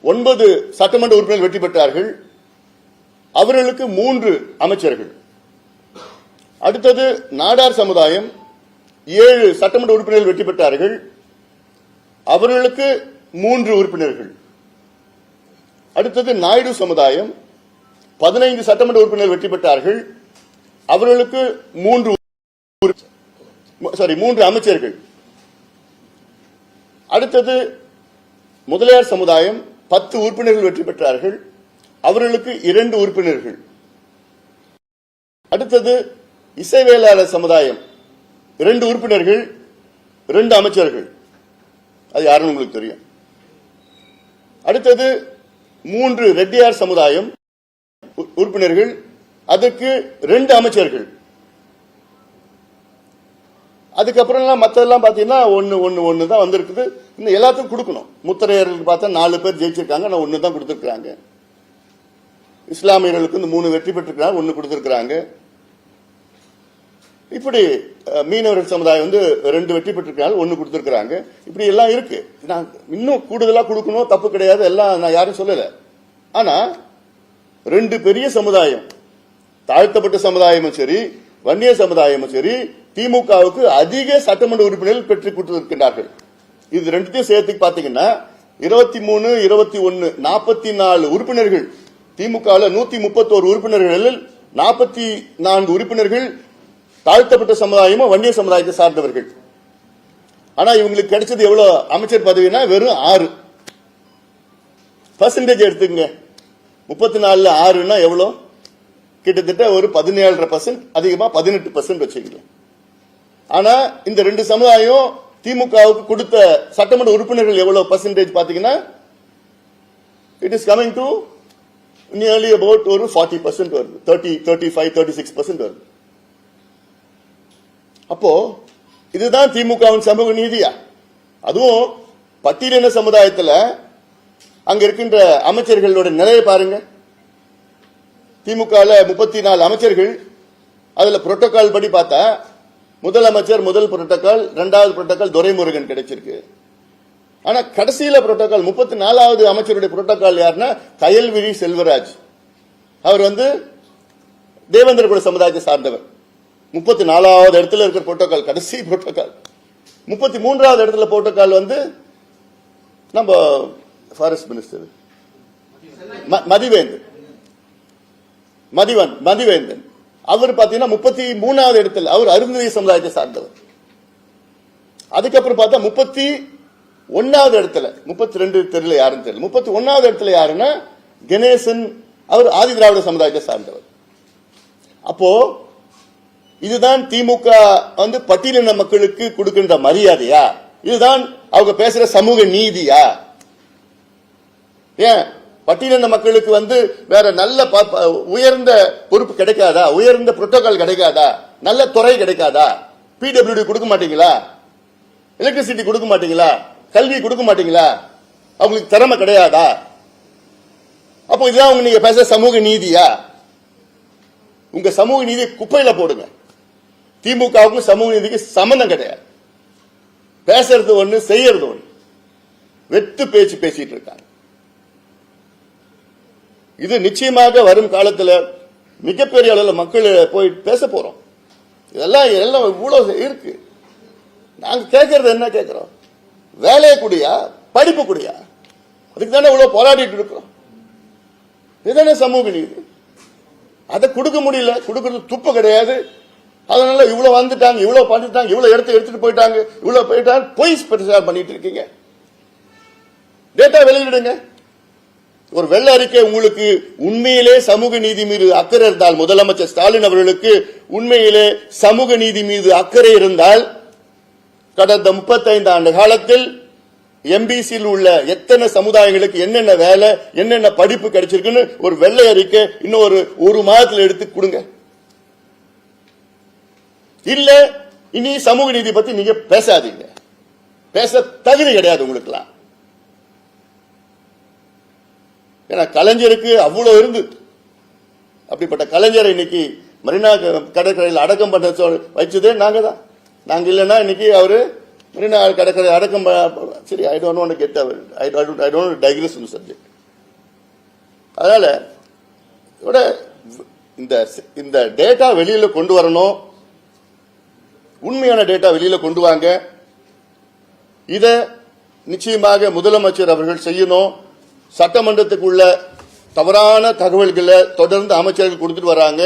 9 சட்டமன்ற உறுப்பினர் வெற்றி பெற்றார்கள். அவர்களுக்கு 3 அமைச்சர்கள். அடுத்தது நாடார் சமுதாயம், 7 சட்டமன்ற உறுப்பினர்கள் வெற்றி பெற்றார்கள். அவர்களுக்கு 3 உறுப்பினர்கள். அடுத்தது நாயுடு சமுதாயம், 15 சட்டமன்ற உறுப்பினர்கள் வெற்றி பெற்றார்கள். அவர்களுக்கு 3 அமைச்சர்கள். அடுத்தது முதலியார் சமுதாயம், 10 உறுப்பினர்கள் வெற்றி பெற்றார்கள். அவர்களுக்கு 2 உறுப்பினர்கள். அடுத்தது இசைவேளாளர் சமுதாயம், 2 உறுப்பினர்கள், 2 அமைச்சர்கள். அது யாருன்னு உங்களுக்கு தெரியும். அடுத்தது 3 ரெட்டியார் சமுதாயம் உறுப்பினர்கள், அதற்கு 2 அமைச்சர்கள். அதுக்கப்புறம் மற்றதெல்லாம் பாத்தீங்கன்னா ஒன்னு தான் வந்திருக்குது. இன்னும் எல்லாத்துக்கும் கொடுக்கணும். முத்தரையர்களுக்கு பார்த்தா 4 பேர் ஜெயிச்சிருக்காங்க, நான் 1 தான் கொடுத்திருக்காங்க. இஸ்லாமியர்களுக்கு இந்த 3 வெற்றி பெற்றிருக்காங்க, 1 கொடுத்திருக்காங்க. இப்படி மீனவர்கள் சமுதாயம் வந்து 2 வெற்றி பெற்றிருக்காங்க, 1 கொடுத்திருக்காங்க. இப்படி எல்லாம் இருக்கு. நான் இன்னும் கூடுதலா கொடுக்கணும், தப்பு கிடையாது, எல்லாம் நான் யாரும் சொல்லல. ஆனா ரெண்டு பெரிய சமுதாயம், தாழ்த்தப்பட்ட சமுதாயமும் சரி வன்னிய சமுதாயமும் சரி திமுகவுக்கு அதிக சட்டமன்ற உறுப்பினர்கள் பெற்றுக் கொடுத்திருக்கிறார்கள். இது ரெண்டுத்தையும் சேர்த்து பாத்தீங்கன்னா 23, 21, 44 உறுப்பினர்கள். திமுக 131 உறுப்பினர்களில் 44 உறுப்பினர்கள் தாழ்த்தப்பட்ட சமுதாயமும் வன்னிய சமுதாயத்தை சார்ந்தவர்கள். ஆனா இவங்களுக்கு கிடைச்சது எவ்வளவு அமைச்சர் பதவினா வெறும் 6% எடுத்துங்க. 34 6ன்னா எவ்வளவு? கிட்டத்தட்ட ஒரு 17.5%, அதிகமா 18% வச்சுக்கலாம். ஆனா இந்த ரெண்டு சமுதாயம் திமுகவுக்கு கொடுத்த சட்டமன்ற உறுப்பினர்கள் எவ்வளவு பர்சன்டேஜ் பாத்தீங்கன்னா it is coming to nearly about ஒரு 40% வருது, 35, 36% வருது. அப்போ இதுதான் திமுகவின் சமூக நீதியா? அதுவும் பட்டியலின சமுதாயத்தில் அங்க இருக்கின்ற அமைச்சர்களோட நிலையை பாருங்க. திமுக 34 அமைச்சர்கள், அதுல புரோட்டோகால் படி பார்த்தா முதலமைச்சர் முதல் புரோட்டோகால், இரண்டாவது புரோட்டோகால் துரைமுருகன் கிடைச்சிருக்கு. ஆனா கடைசியில புரோட்டோகால் 34வது அமைச்சருடைய புரோட்டோகால் யாருன்னா கயல்விழி செல்வராஜ். அவர் தேவேந்திர குல சமுதாயத்தை சார்ந்தவர். 34வது இடத்துல இருக்கிற புரோட்டோகால் கடைசி புரோட்டோகால். 33வது இடத்துல புரோட்டோகால் நம்ம ஃபாரஸ்ட் மினிஸ்டர் மதிவேந்தன். அவர் பாத்தீங்கன்னா 33வது இடத்துல, அவர் அருந்ததி சமுதாயத்தை சார்ந்தவர். அதுக்கப்புறம் பார்த்தா 31வது இடத்துல, 32 தெரியல யாருன்னு தெரியல, 31வது இடத்துல யாருன்னா கணேசன், அவர் ஆதி திராவிட சமுதாயத்தை சார்ந்தவர். அப்போ இதுதான் திமுக பட்டியலின மக்களுக்கு கொடுக்கின்ற மரியாதையா? இதுதான் அவங்க பேசுற சமூக நீதியா? ஏன் பட்டியலின மக்களுக்கு வேற நல்ல உயர்ந்த பொறுப்பு கிடைக்காதா? உயர்ந்த புரோட்டோகால் கிடைக்காதா? நல்ல துறை கிடைக்காதா? PWD கொடுக்க மாட்டீங்களா? எலக்ட்ரிசிட்டி கொடுக்க மாட்டீங்களா? கல்வி கொடுக்க மாட்டீங்களா? அவங்களுக்கு திறமை கிடையாதா? அப்போ இதுதான் நீங்க பேச சமூக நீதியா? உங்க சமூக நீதி குப்பையில போடுங்க. திமுகவுக்கும் சமூக நீதிக்கு சம்பந்தம் கிடையாது. பேசுறது ஒண்ணு, செய்யறது ஒண்ணு. வெத்து பேச்சு பேசிட்டு இருக்காங்க. இது நிச்சயமாக வரும் காலத்தில் மிகப்பெரிய அளவில் மக்கள் போய் பேச போறோம். இதெல்லாம் இவ்வளவு இருக்கு. நாங்க கேட்கறது என்ன கேட்கிறோம்? வேலையை கூடியா, படிப்பு கூடியா? அதுக்கு தானே இவ்வளவு போராடிட்டு இருக்கிறோம். இதுதானே சமூக நீதி. அதை கொடுக்க முடியல, கொடுக்கறது துப்பு கிடையாது. அதனால இவ்வளவு வந்துட்டாங்க, இவ்வளவு பண்ணிட்டாங்க, இவ்வளவு எடுத்துட்டு போயிட்டாங்க, இவ்வளவு போயிட்டாங்க, பொய் பிரச்சாரம் பண்ணிட்டு இருக்கீங்க. டேட்டா வெளியிடுங்க. ஒரு வெள்ள அறிக்கை உங்களுக்கு உண்மையிலே சமூக நீதி மீது அக்கறை இருந்தால், முதலமைச்சர் ஸ்டாலின் அவர்களுக்கு உண்மையிலே சமூக நீதி மீது அக்கறை இருந்தால், கடந்த 35 ஆண்டு காலத்தில் எம்பிசியில் உள்ள எத்தனை சமுதாயங்களுக்கு என்னென்ன வேலை, என்னென்ன படிப்பு கிடைச்சிருக்குன்னு ஒரு வெள்ளை அறிக்கை இன்னும் ஒரு மாதத்தில் எடுத்து கொடுங்க. இல்ல இனி சமூக நீதி பத்தி நீங்க பேசாதீங்க. பேச தகுதி கிடையாது உங்களுக்குலாம். ஏன்னா கலைஞருக்கு அவ்வளவு இருந்து, அப்படிப்பட்ட கலைஞரை இன்னைக்கு மெரினா கடற்கரையில் அடக்கம் பண்ண வச்சதே நாங்க தான். நாங்க இல்லைன்னா இன்னைக்கு அவரு மெரினா கடற்கரை அடக்கம். சரி, I don't want to get I don't digress in subject. அதனால இந்த டேட்டா வெளியில கொண்டு வரணும். உண்மையான டேட்டா வெளியில கொண்டு வாங்க. இத நிச்சயமாக முதலமைச்சர் அவர்கள் செய்யணும். சட்டமன்றத்துக்குள்ள தவறான தகவல்களை தொடர்ந்து அமைச்சர்கள் கொடுத்துட்டு வராங்க.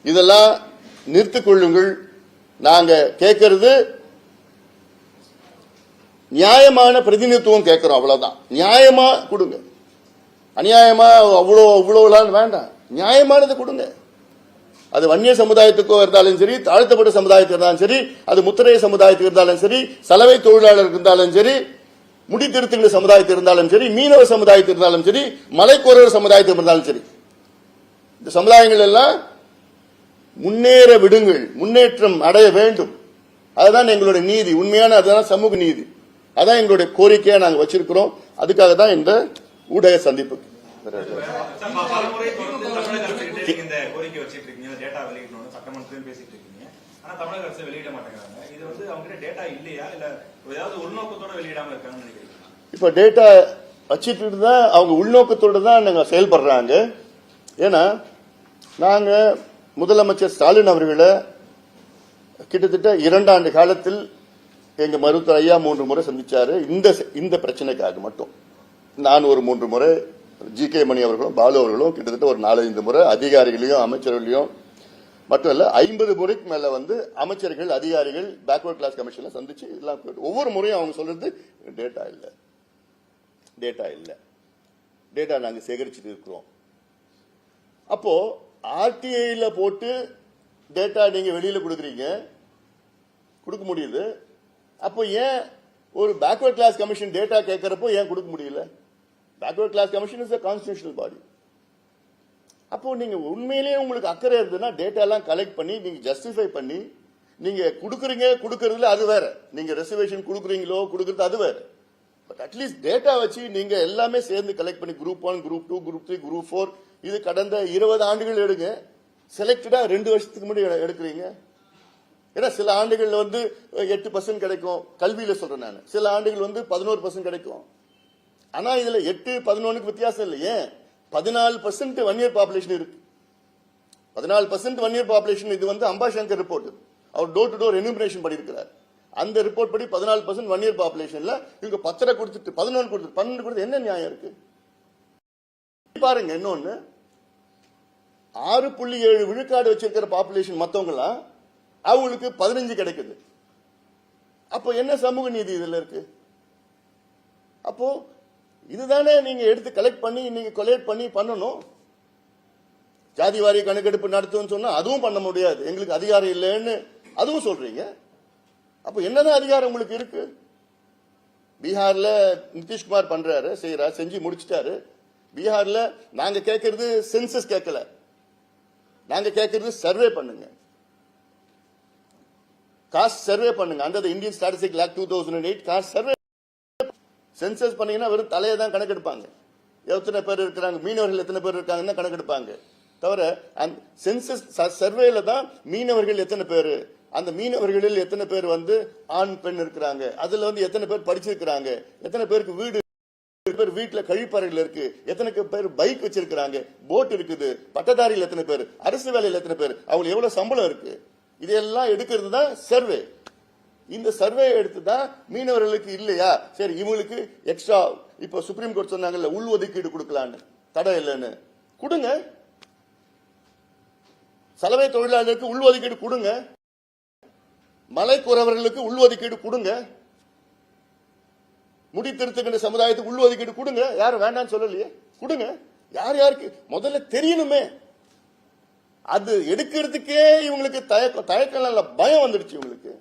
இதெல்லாம் நிறுத்திக் கொள்ளுங்கள். நாங்க கேட்கறது நியாயமான பிரதிநிதித்துவம் கேட்கிறோம், அவ்வளவுதான். நியாயமா கொடுங்க. அநியாயமா அவ்வளவு வேண்டாம். நியாயமானது கொடுங்க. அது வன்னிய சமுதாயத்துக்கோ இருந்தாலும் சரி, தாழ்த்தப்பட்ட சமுதாயத்துக்கு இருந்தாலும் சரி, அது முத்திரைய சமுதாயத்துக்கு இருந்தாலும் சரி, சலவை தொழிலாளருக்கு இருந்தாலும் சரி, முடி திருத்துகிற சமுதாயத்தில் இருந்தாலும் சரி, மீனவ சமுதாயத்தில் இருந்தாலும் சரி, மலைக்கோரர் சமுதாயத்தில் இருந்தாலும் சரி, இந்த சமுதாயங்கள் எல்லாம் முன்னேற விடுங்கள், முன்னேற்றம் அடைய வேண்டும். அதுதான் எங்களுடைய நீதி, உண்மையான அதுதான் சமூக நீதி. அதான் எங்களுடைய கோரிக்கையா நாங்க வச்சிருக்கிறோம். அதுக்காக தான் இந்த ஊடக சந்திப்பு. இப்ப டேட்டா வச்சிட்டு தான் அவங்க உள்நோக்கத்தோடு தான் நாங்கள் செயல்படுறாங்க. ஏன்னா நாங்க முதலமைச்சர் ஸ்டாலின் அவர்களை கிட்டத்தட்ட 2 ஆண்டு காலத்தில் எங்க மருத்துவர் ஐயா 3 முறை சந்திச்சாரு. இந்த பிரச்சனைக்காக மட்டும் நான் ஒரு 3 முறை, ஜி.கே. மணி அவர்களும் பாலு அவர்களும் கிட்டத்தட்ட ஒரு 4-5 முறை அதிகாரிகளையும் அமைச்சர்களையும் மட்டும் இல்ல 50 முறைக்கு மேல அமைச்சர்கள் அதிகாரிகள் பேக்வர்ட் கிளாஸ் கமிஷன்ல சந்திச்சு எல்லாம் ஒவ்வொரு முறையும் அவங்க சொல்றது டேட்டா இல்ல டேட்டா நாங்க சேகரிச்சுட்டு இருக்கிறோம். அப்போ ஆர்டிஐல போட்டு டேட்டா நீங்க வெளியில கொடுக்க முடியுது. அப்போ ஏன் ஒரு பேக்வர்ட் கிளாஸ் கமிஷன் டேட்டா கேட்கறப்போ ஏன் கொடுக்க முடியல? Backward class commission is a constitutional body. அப்போ நீங்க உண்மையிலேயே உங்களுக்கு அக்கறை இருந்ததுன்னா டேட்டா எல்லாம் கலெக்ட் பண்ணி நீங்க ஜஸ்டிஃபை பண்ணி நீங்க கொடுக்கறதுல அது வேற. நீங்க ரெசர்வேஷன் கொடுக்குறீங்களோ கொடுக்கறது அது வேற. பட் அட்லீஸ்ட் டேட்டா வச்சு நீங்க எல்லாமே சேர்ந்து கலெக்ட் பண்ணி குரூப் 1, குரூப் 2, குரூப் 3, குரூப் 4 இது கடந்த 20 ஆண்டுகள் எடுங்க. செலக்டடா 2 வருஷத்துக்கு முன்னாடி எடுக்கிறீங்க. ஏன்னா சில ஆண்டுகள் 8% கிடைக்கும், கல்வியில சொல்றேன் நான். சில ஆண்டுகள் 11% கிடைக்கும். ஆனா இதுல 8-11க்கு வித்தியாசம் இல்லை. ஏன் 14% 1 இயர் பாப்புலேஷன் இருக்கு. 14% 1 இயர் பாப்புலேஷன் இது அம்பாசங்கர் ரிப்போர்ட். அவர் டோர் டு டோர் எனுமரேஷன் பண்ணியிருக்கிறார். அந்த ரிப்போர்ட் படி 14% 1 இயர் பாப்புலேஷன்ல இவங்க 10 கொடுத்துட்டு 11 கொடுத்துட்டு 12 கொடுத்து என்ன நியாயம் இருக்கு பாருங்க. இன்னொன்னு 6.7 விழுக்காடு வச்சிருக்கிற பாப்புலேஷன் மத்தவங்கலாம் அவங்களுக்கு 15 கிடைக்குது. அப்போ என்ன சமூக நீதி இதுல இருக்கு? அப்போ இதுதானே நீங்க எடுத்து கலெக்ட் பண்ணி நீங்க கொலேட் பண்ணி பண்ணணும். ஜாதி வாரிய கணக்கெடுப்பு நடத்தும் சொன்னா அதுவும் பண்ண முடியாது, எங்களுக்கு அதிகாரம் இல்லைன்னு அதுவும் சொல்றீங்க. அப்ப என்னதான் அதிகாரம் உங்களுக்கு இருக்கு? பீகார்ல நிதிஷ்குமார் பண்றாரு, செய்யறாரு, செஞ்சு முடிச்சிட்டாரு. பீகார்ல நாங்க கேட்கறது சென்சஸ் கேட்கல, நாங்க கேட்கறது சர்வே பண்ணுங்க, காஸ்ட் சர்வே பண்ணுங்க. அந்த Indian statistics act 2008 caste survey. Census பண்ணீங்கன்னா வெறும் தலையை தான் கணக்கெடுப்பாங்க. எத்தனை பேர் இருக்கிறாங்க, மீனவர்கள் எத்தனை பேர் இருக்காங்கன்னு கணக்கெடுப்பாங்க. தவிர அந்த சென்சஸ் சர்வேல தான் மீனவர்கள் எத்தனை பேர், அந்த மீனவர்களில் எத்தனை பேர் ஆண் பெண் இருக்கிறாங்க, அதுல எத்தனை பேர் படிச்சிருக்கிறாங்க, எத்தனை பேருக்கு வீடு வீட்டுல கழிப்பறைகள் இருக்கு, எத்தனை பேர் பைக் வச்சிருக்கிறாங்க, போட் இருக்குது, பட்டதாரிகள் எத்தனை பேர், அரசு வேலையில் எத்தனை பேர், அவங்களுக்கு எவ்வளவு சம்பளம் இருக்கு, இதெல்லாம் எடுக்கிறது தான் சர்வே. இந்த சர்வே எடுத்து தான் மீனவர்களுக்கு இல்லையா சரி இவங்களுக்கு எக்ஸ்ட்ரா இப்ப சுப்ரீம் கோர்ட் சொன்னாங்கல்ல உள் ஒதுக்கீடு கொடுக்கலான்னு, தடை இல்லைன்னு கொடுங்க. சலவை தொழிலாளர்களுக்கு உள் ஒதுக்கீடு கொடுங்க, மலைக்குறவர்களுக்கு உள் ஒதுக்கீடு கொடுங்க, முடி திருத்துகின்ற சமுதாயத்துக்கு உள் ஒதுக்கீடு கொடுங்க. யாரும் வேண்டாம்னு சொல்லலையே, கொடுங்க. யார் யாருக்கு முதல்ல தெரியணுமே. அது எடுக்கிறதுக்கே இவங்களுக்கு தயக்கம் பயம் வந்துடுச்சு இவங்களுக்கு.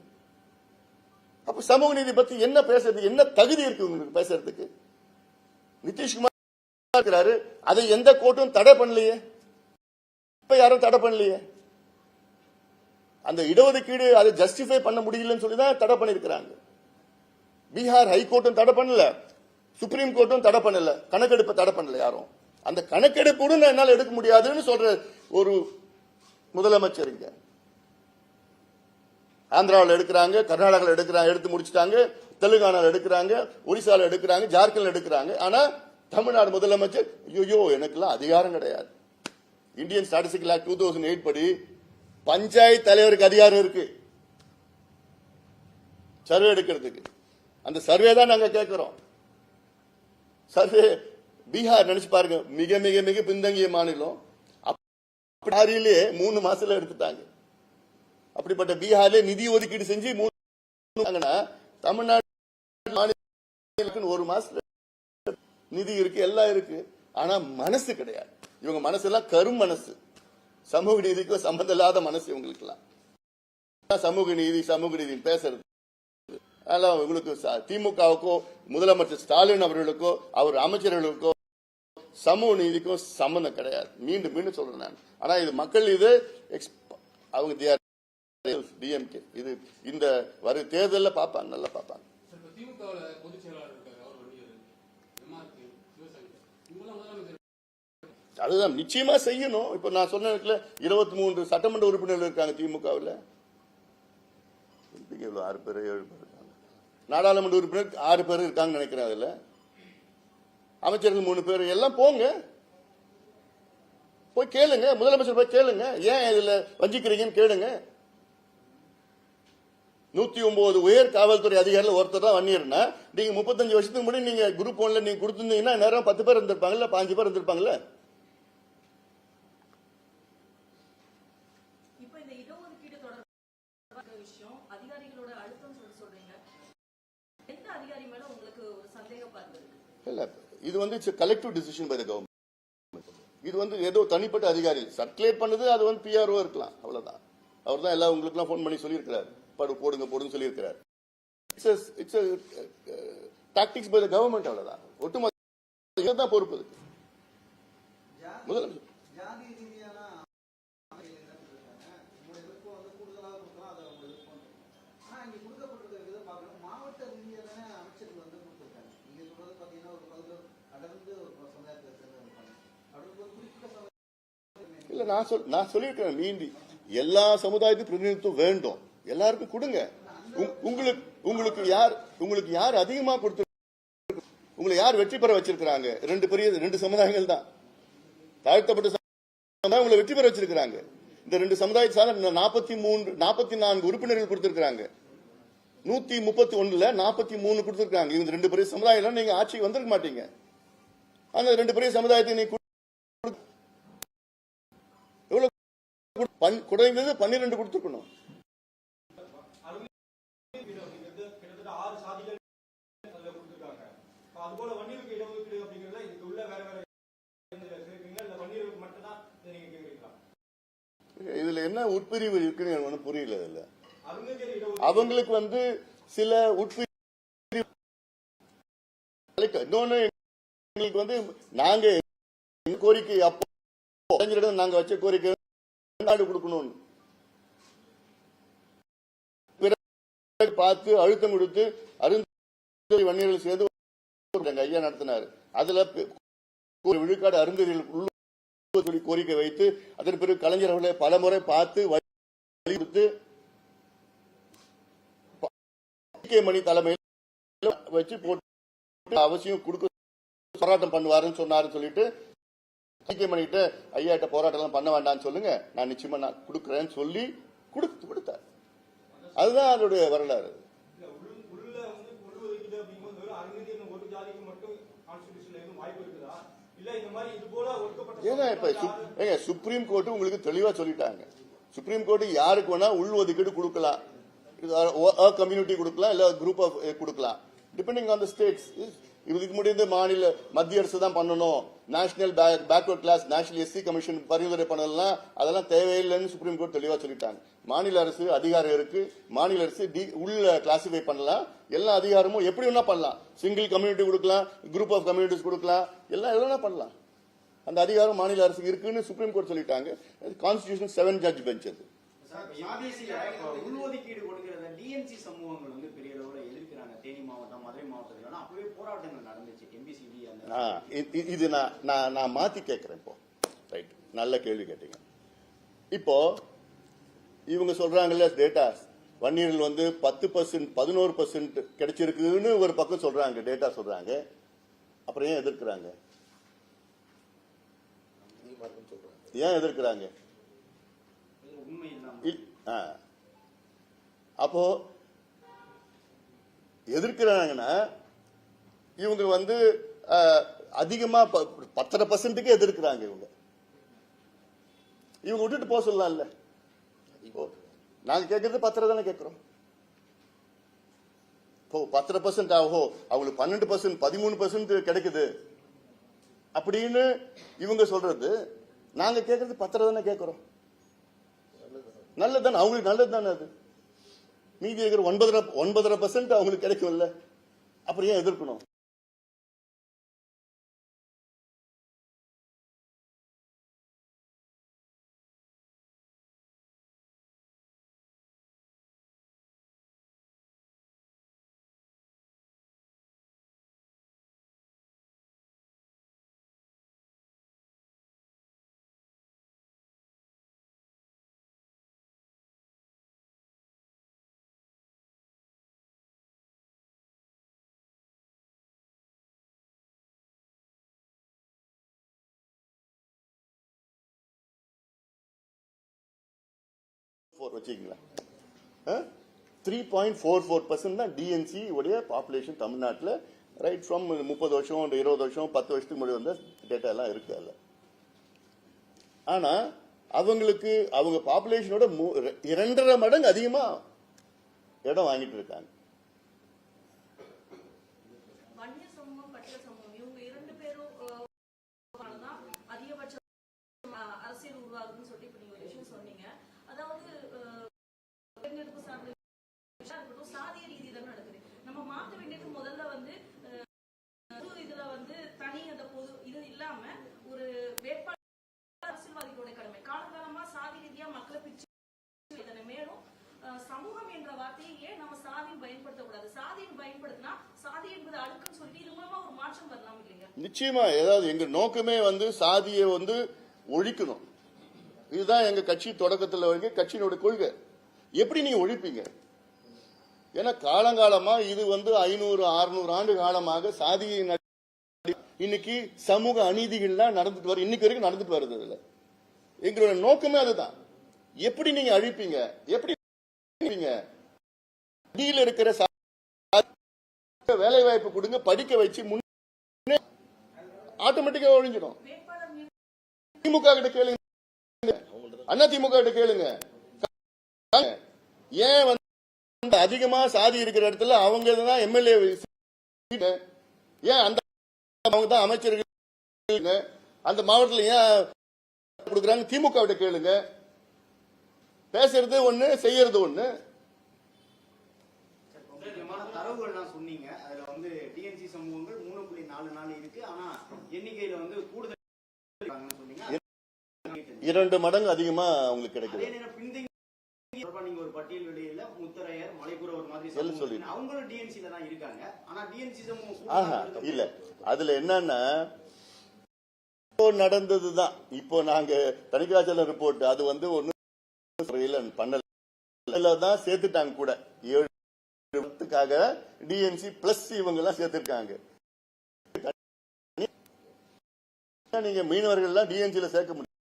அப்ப சமூக நீதி பத்தி என்ன பேசுறது, என்ன தகுதி இருக்கு உங்களுக்கு பேசுறதுக்கு? நிதிஷ்குமார் இருக்கிறாரு, அதை எந்த கோர்ட்டும் தடை பண்ணலையே, இப்ப யாரும் தடை பண்ணலையே. அந்த இடஒதுக்கீடு அதை ஜஸ்டிஃபை பண்ண முடியலன்னு சொல்லி தான் தடை பண்ணிருக்கிறாங்க. பீகார் ஹைகோர்ட்டும் தடை பண்ணல, சுப்ரீம் கோர்ட்டும் தடை பண்ணல, கணக்கெடுப்பை தடை பண்ணல யாரும். அந்த கணக்கெடுப்பு என்னால் எடுக்க முடியாதுன்னு சொல்ற ஒரு முதலமைச்சர் இங்க ஆந்திராவில் எடுக்கிறாங்க, கர்நாடகாவில் எடுக்கிறாங்க, எடுத்து முடிச்சுட்டாங்க, தெலுங்கானாவில் எடுக்கிறாங்க, ஒரிசால எடுக்கிறாங்க, ஜார்க்கண்ட்ல எடுக்கிறாங்க. ஆனா தமிழ்நாடு முதலமைச்சர் ஐயோ எனக்குலாம் அதிகாரம் கிடையாது. இந்தியன் ஸ்டாட்டிஸ்டிக்ஸ் ஆக்ட் 2008 படி பஞ்சாயத்து தலைவருக்கு அதிகாரம் இருக்கு சர்வே எடுக்கிறதுக்கு. அந்த சர்வே தான் நாங்க கேட்கிறோம். சர்வே பீகார் நினைச்சு பாருங்க, மிக மிக மிக பின்தங்கிய மாநிலம். 3 மாசத்துல எடுத்துட்டாங்க. அப்படிப்பட்ட பீகார்ல நிதி ஒதுக்கீடு செஞ்சு தமிழ்நாடு 1 மாசத்துல நிதி இருக்கு, எல்லாம் இருக்கு. ஆனா மனசு கிடையாது. இவங்க மனசு எல்லாம் கரும் மனசு, சமூக நீதிக்கும் சம்பந்தம் இல்லாத மனசு இவங்களுக்கு எல்லாம். சமூக நீதி பேசுறது உங்களுக்கு திமுகவுக்கோ முதலமைச்சர் ஸ்டாலின் அவர்களுக்கோ அவர் அமைச்சர்களுக்கோ சமூக நீதிக்கும் சம்பந்தம் கிடையாது. மீண்டும் மீண்டும் சொல்றேன் நான். ஆனா இது மக்கள் இது அவங்க டிஎம்கே இது இந்த வரும் தேர்தலில் பார்ப்பாங்க, நல்லா பார்ப்பாங்க. அதுதான் நிச்சயமா செய்யணும். இப்ப நான் சொன்ன 23 சட்டமன்ற உறுப்பினர்கள் இருக்காங்க திமுகவில். 6 பேர் 7 பேர் இருக்காங்க. நாடாளுமன்ற உறுப்பினர் 6 பேர் இருக்காங்கன்னு நினைக்கிறேன். அதுல அமைச்சர்கள் 3 பேர் எல்லாம் போங்க, போய் கேளுங்க, முதலமைச்சர் போய் கேளுங்க, ஏன் இதுல வஞ்சிக்கிறீங்கன்னு கேளுங்க. 109 உயர் காவல்துறை அதிகாரிகள் ஒருத்தர் தான் வன்னியர்னா, நீங்க 35 வருஷத்துக்கு முன்னாடி நீங்க குரூப் 1ல நீங்க கொடுத்திருந்தீங்கன்னா நேரம் 10 பேர் இருந்திருப்பாங்கல்ல, 5 பேர் இருந்திருப்பாங்கல்ல. இப்போ இந்த இடஒதுக்கீடு தொடர்பான விஷயம் அதிகாரிகளோட அழுத்தம் சொல்றீங்க, எந்த அதிகாரி மேல உங்களுக்கு ஒரு சந்தேகம் பார்த்து இருக்கு? இல்ல, இது வந்து it's collective decision by the government. இது வந்து ஏதோ தனிப்பட்ட அதிகாரி சர்க்குலேட் பண்ணது, அது வந்து பிஆர்ஓ இருக்கலாம், அவ்வளவுதான். அவர் தான் எல்லாம் உங்களுக்கு ஃபோன் பண்ணி சொல்லியிருக்கிறார், போடுங்க போடுங்க சொல்லியிருக்கிறார். It's tactics by the government, அவ்வளவுதான். ஒட்டுமொத்த இதுதான் பொறுப்பு இருக்கு. முதலமைச்சர் இல்ல, நான் சொல்லியிருக்கேன், மீண்டி எல்லா சமுதாயத்துக்கும் பிரதிநிதித்துவம் வேண்டும், எல்லாருக்கும் கொடுங்க. உங்களுக்கு யார் அதிகமா கொடுத்து, உங்களை யார் வெற்றி பெற வச்சிருக்காங்க? 2 சமுதாயங்கள் தான், தாழ்த்தப்பட்ட சமுதாயம் உங்களை வெற்றி பெற வச்சிருக்காங்க. இந்த 2 சமுதாயத்தை சார்ந்த 44 உறுப்பினர்கள் கொடுத்திருக்காங்க. 131ல 43 கொடுத்திருக்காங்க. இந்த 2 பெரிய சமுதாயம் நீங்க ஆட்சிக்கு வந்திருக்க மாட்டீங்க. அந்த 2 பெரிய சமுதாயத்தை நீங்க குறைந்தது 12 கொடுத்துக்கணும். இதுல என்ன உட்பிரிவு இருக்குன்னு எனக்கு புரியல. இதுல அவங்களுக்கு வந்து சில உட்பிரிவு, இன்னொன்னு எங்களுக்கு வந்து நாங்க கோரிக்கை அப்போ நாங்க வச்ச கோரிக்கை நாடு கொடுக்கணும், பார்த்து அழுத்தம் கொடுத்து அருந்ததி வன்னியர்கள் சேர்ந்து ஐயா நடத்தினார். அதுல விழுக்காடு அருந்ததிகள் கோரிக்கை வைத்து அதன் பிறகு கலைஞர் அவர்களை பல முறை பார்த்து வலியுறுத்தி மணி தலைமையில் வச்சு போட்டு அவசியம் கொடுக்க போராட்டம் பண்ணுவாருன்னு சொன்னாரு சொல்லிட்டு மணிகிட்ட ஐயாட்ட போராட்டம் பண்ண வேண்டாம்னு சொல்லுங்க, நான் நிச்சயமா நான் கொடுக்கிறேன்னு சொல்லி கொடுத்தார். அதுதான் அதோடைய வரலாறு. ஏன்னா இப்ப சுப்ரீம் கோர்ட் உங்களுக்கு தெளிவா சொல்லிட்டாங்க. சுப்ரீம் கோர்ட் யாருக்கு வேணா உள் ஒதுக்கீடு கொடுக்கலாம், கம்யூனிட்டி கொடுக்கலாம், இல்ல குரூப் ஆஃப் கொடுக்கலாம், டிபெண்டிங் ஆன் தி ஸ்டேட்ஸ். இதுக்கு முடிந்து மத்திய அரசு தான் பண்ணணும், national backward class national SC commission பரிந்துரை பண்ணலாம், அதெல்லாம் தேவையில்லைன்னு சுப்ரீம் கோர்ட் தெளிவா சொல்லிட்டாங்க. மாநில அரசு அதிகாரம் இருக்கு, மாநில அரசு உள்ள கிளாசிஃபை பண்ணலாம், எல்லா அதிகாரமும் எப்படி வேணா பண்ணலாம், சிங்கிள் கம்யூனிட்டி கொடுக்கலாம், குரூப் ஆஃப் கம்யூனிட்டிஸ் கொடுக்கலாம், எல்லாம் பண்ணலாம். அந்த அதிகாரம் மாநில அரசுக்கு இருக்குன்னு சுப்ரீம் கோர்ட் சொல்லிட்டாங்க. கான்ஸ்டிடியூஷன் 7 ஜட்ஜ் பெஞ்ச் அது. உள்ஒதுக்கீடு கொடுக்கிறத டிஎன்சி சமூகங்கள் வந்து பெரிய அளவுல எதிர்க்கிறாங்க. தேனி மாவட்டம், மதுரை மாவட்டத்தில் அப்பவே போராட்டங்கள் நடந்துச்சு. எம்பிசிடி இது நான் மாத்தி கேட்கிறேன் இப்போ. ரைட், நல்ல கேள்வி கேட்டீங்க. இப்போ இவங்க சொல்றாங்கல்ல டேட்டா, வன்னியர்கள் வந்து 10% 11% கிடைச்சிருக்குன்னு ஒரு பக்கம் சொல்றாங்க, டேட்டா சொல்றாங்க. அப்புறம் ஏன் எதிர்க்கிறாங்க? ஏன் எதிர்க்கிறாங்க? அப்போ எதிர்க்கிறாங்கன்னா இவங்க வந்து அதிகமா 10% எதிர்க்கிறாங்க. இவங்க விட்டுட்டு போக சொல்லலாம்ல. நாங்க கேட்கறது 10 தானே கேட்கிறோம். 10% ஆகோ அவங்களுக்கு 12% 13% கிடைக்குது அப்படின்னு இவங்க சொல்றது, நாங்க கேட்கறது 10 தானே கேட்கிறோம். நல்லதுதானே, அவங்களுக்கு நல்லது தானே அது. மீதி இருக்கிற 9.5% அவங்களுக்கு கிடைக்கும்ல, அப்புறம் ஏன் எதிர்க்கணும்? 4 வச்சுக்கீங்களேன். 3.44% தான் டிஎன்சி உடைய பாப்புலேஷன் தமிழ்நாட்டில். ரைட் ஃப்ரம் 30 வருஷம் 20 வருஷம் 10 வருஷத்துக்கு முன்னாடி வந்த டேட்டா எல்லாம் இருக்கு அதில். ஆனா அவங்களுக்கு அவங்க பாப்புலேஷனோட 2.5 மடங்கு அதிகமா இடம் வாங்கிட்டு இருக்காங்க. வன்னிய சமூகம் பட்டியல் சமூகம் இவங்க 2 பேரும் தான் அதிகபட்ச அரசியல் உருவாகுதுன்னு சொல்லிட்டு இப்ப நீங்க ஒரு விஷயம் சொன்னீங்க. அதாவது தேர்ந்தெடுப்பு சார்ந்த இருக்கட்டும் சாதிய ரீதி தான் நடக்குது. நம்ம மாற்ற வேண்டியது முதல்ல வந்து இதுல வந்து தனி அந்த பொது இது இல்லாம ஒரு வேட்பாளர் அரசியல்வாதிகளோட கடமை. காலகாலமா சாதி ரீதியா மக்களை பிரிச்சு இதனை மேலும் சமூகம் என்ற வார்த்தையை ஏன் நம்ம சாதியை பயன்படுத்தக்கூடாது? சாதியை பயன்படுத்தினா சாதி என்பது அழுக்குன்னு சொல்லிட்டு இது மூலமா ஒரு மாற்றம் வரலாம் இல்லைங்க? நிச்சயமா. ஏதாவது எங்க நோக்கமே வந்து சாதியை வந்து ஒழிக்கணும். இதுதான் எங்க கட்சி தொடக்கத்தில் வரைக்கும் கட்சியினோட கொள்கை. எப்படி நீங்க ஒழிப்பீங்க? ஏன்னா காலங்காலமா இது வந்து 500-600 ஆண்டு காலமாக சாதியை இன்னைக்கு சமூக அநீதிகள்லாம் நடந்துட்டு வரும். இன்னைக்கு வரைக்கும் நடந்துட்டு வருது. இதுல எங்களோட நோக்கமே அதுதான். எப்படி நீங்க அழிப்பீங்க? எப்படி இருக்கிற வேலை வாய்ப்பு கொடுங்க, படிக்க வச்சு முன்னே ஆட்டோமேட்டிக்கா ஒழிஞ்சிடும். திமுக கிட்ட கேளுங்க, அண்ணா திமுக கிட்ட கேளுங்க. ஏன் வந்து அதிகமா சாதி இருக்கிற இடத்துல அவங்க தான் எம்எல்ஏ, ஏன் அந்த அவங்க தான் அமைச்சர்கள் அந்த மாவட்டத்தில் ஏன் கொடுக்குறாங்க? திமுக கிட்ட கேளுங்க. பேசுறது ஒண்ணு, செய்யறது ஒண்ணு. தரவுகள்லாம் சொன்னீங்க. அதுல வந்து டிஎன்சி சமூகங்கள் 3.44 இருக்கு. ஆனா எண்ணிக்கையில வந்து கூடுதல் சொன்னீங்க. 2 மடங்கு அதிகமா அவங்களுக்கு கிடைக்குது. நீங்க ஒரு பட்டியல் வெளியில முத்தரையர் மலைக்குறவர் மாதிரி அவங்களும் டிஎன்சில தான் இருக்காங்க. ஆனா டிஎன்சி சமூகம் இல்ல. அதுல என்னன்னா நடந்ததுதான். இப்போ நாங்க தணிக்கையாளர் ரிப்போர்ட் அது வந்து ஒண்ணு பண்ணலாம் சேர்த்துட்டாங்க கூட 7 டிஎன்சி பிளஸ் இவங்க எல்லாம் சேர்த்திருக்காங்க. நீங்க மீனவர்கள் டிஎன்சில சேர்க்க முடியும்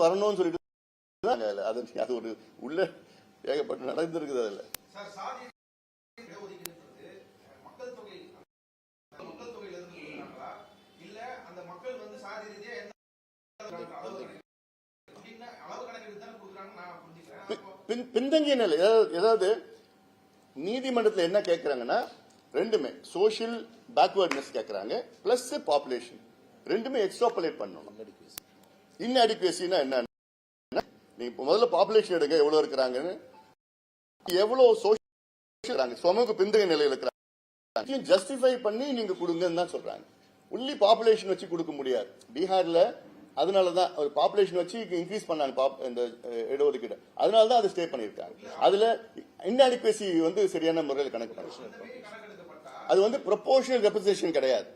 வரணும்னு சொல்லிட்டு அது ஒரு உள்ள ஏகப்பட்டு நடந்திருக்குது. அதுல பின்தங்கிய நிலை. ஏதாவது நீதிமன்றத்தில் என்ன கேட்கிறாங்கன்னா ரெண்டுமே சோசியல் பேக்வர்ட்னஸ் கேட்கறாங்க பிளஸ் பாப்புலேஷன் ரெண்டுமே எக்ஸ்ட்ராபுலேட் பண்ணணும். இன்அடிக்குவசினா என்ன? நீங்க முதல்ல பாப்புலேஷன் எடுங்க, எவ்வளவு இருக்கிறாங்கன்னு, எவ்வளவு சோசியல் சமூக பின்தங்கிய நிலையில் இருக்கிறாங்க ஜஸ்டிஃபை பண்ணி நீங்க கொடுங்கன்னு தான் சொல்றாங்க. உள்ளி பாப்புலேஷன் வச்சு கொடுக்க முடியாது. பீகார்ல அதனாலதான் ஒரு பாப்புலேஷன் வச்சு இன்க்ரீஸ் பண்ணாங்க இந்த இடஒதுக்கீடு. அதனாலதான் அதை ஸ்டே பண்ணிருக்காங்க. அதுல இன்அடிக்குவசி வந்து சரியான முறையில் கணக்கு பண்ண அது வந்து ப்ரொபோர்ஷனல் ரெப்ரசன்டேஷன் கிடையாது.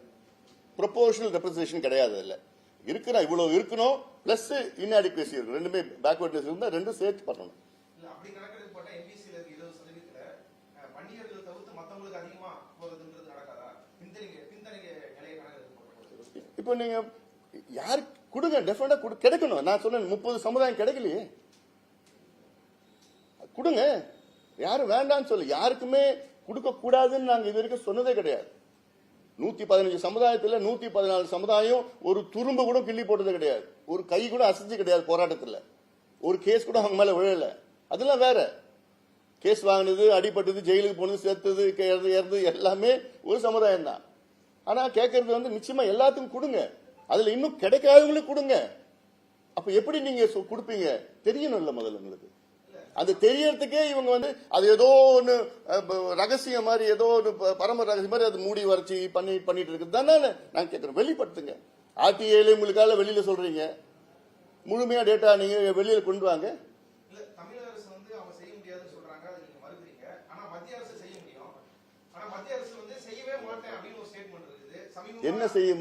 ப்ரொபோர்ஷனல் ரெப்ரசன்டேஷன் கிடையாது. அதுல இருக்கிற இவ்வளவு இருக்கணும் பிளஸ் இன்அடிக்குவசி இருக்கும். ரெண்டுமே பேக்வர்ட்னஸ் இருந்தா ரெண்டும் சேர்த்து பண்ணணும். இப்போ நீங்க யாரு கொடுங்க, டெஃபினட்டா கிடைக்கணும். நான் சொன்னேன் 30 சமுதாயம் கிடைக்கலையே, கொடுங்க. யாரும் வேண்டாம்னு சொல்லு, யாருக்குமே கொடுக்க கூடாதுன்னு நாங்க இது வரைக்கும் சொன்னதே கிடையாது. 115 சமுதாயத்துல 114 சமுதாயம் ஒரு துரும்பு கூட கிள்ளி போட்டது கிடையாது. ஒரு கை கூட அசைச்சு கிடையாது போராட்டத்தில். ஒரு கேஸ் கூட அவங்க மேல விழல. அதெல்லாம் வேற. கேஸ் வாங்கினது, அடிபட்டது, ஜெயிலுக்கு போனது, சேர்த்தது, இறந்து எல்லாமே ஒரு சமுதாயம் தான். ஆனா கேட்கறது வந்து நிச்சயமா எல்லாத்துக்கும் கொடுங்க. அதுல இன்னும் கிடைக்காதவங்களுக்கு கொடுங்க. அப்ப எப்படி நீங்க கொடுப்பீங்க தெரியணும் இல்ல முதல்ல உங்களுக்கு. அது தெரியறதுக்கே இவங்க வந்து அது ஏதோ ஒண்ணு ரகசியம் மாதிரி, ஏதோ ஒன்று பரம ரகசியம் மாதிரி அது மூடி வரைச்சி பண்ணிட்டு இருக்குது தானே நான் கேட்கிறேன். வெளிப்படுத்துங்க. ஆர்டிஐல உங்களுக்காக வெளியில சொல்றீங்க, முழுமையா டேட்டா நீங்க வெளியில கொண்டு வாங்க. என்ன செய்ய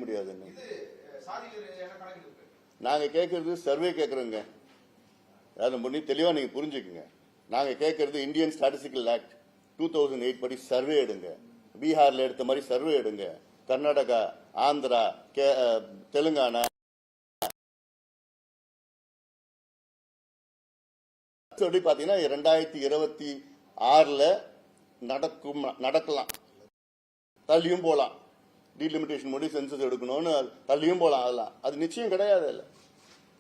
முடியாதுன்னு நாங்க கேட்கறது சர்வே கேட்கறோங்க. அதை தெளிவா நீங்க புரிஞ்சுக்குங்க. நாங்க கேட்கறது இந்தியன் ஸ்டாட்டிஸ்டிக்கல் ஆக்ட் 2008 படி சர்வே எடுங்க. பீகார்ல எடுத்த மாதிரி சர்வே எடுங்க. கர்நாடகா, ஆந்திரா, தெலுங்கானா படி பாத்தீங்கன்னா 2026 நடக்கலாம், தள்ளியும் போலாம். டீலிமிட்டேஷன் முடி சென்சஸ் எடுக்கணும்னு தள்ளியும் போலாம். அதெல்லாம் அது நிச்சயம் கிடையாது. இல்ல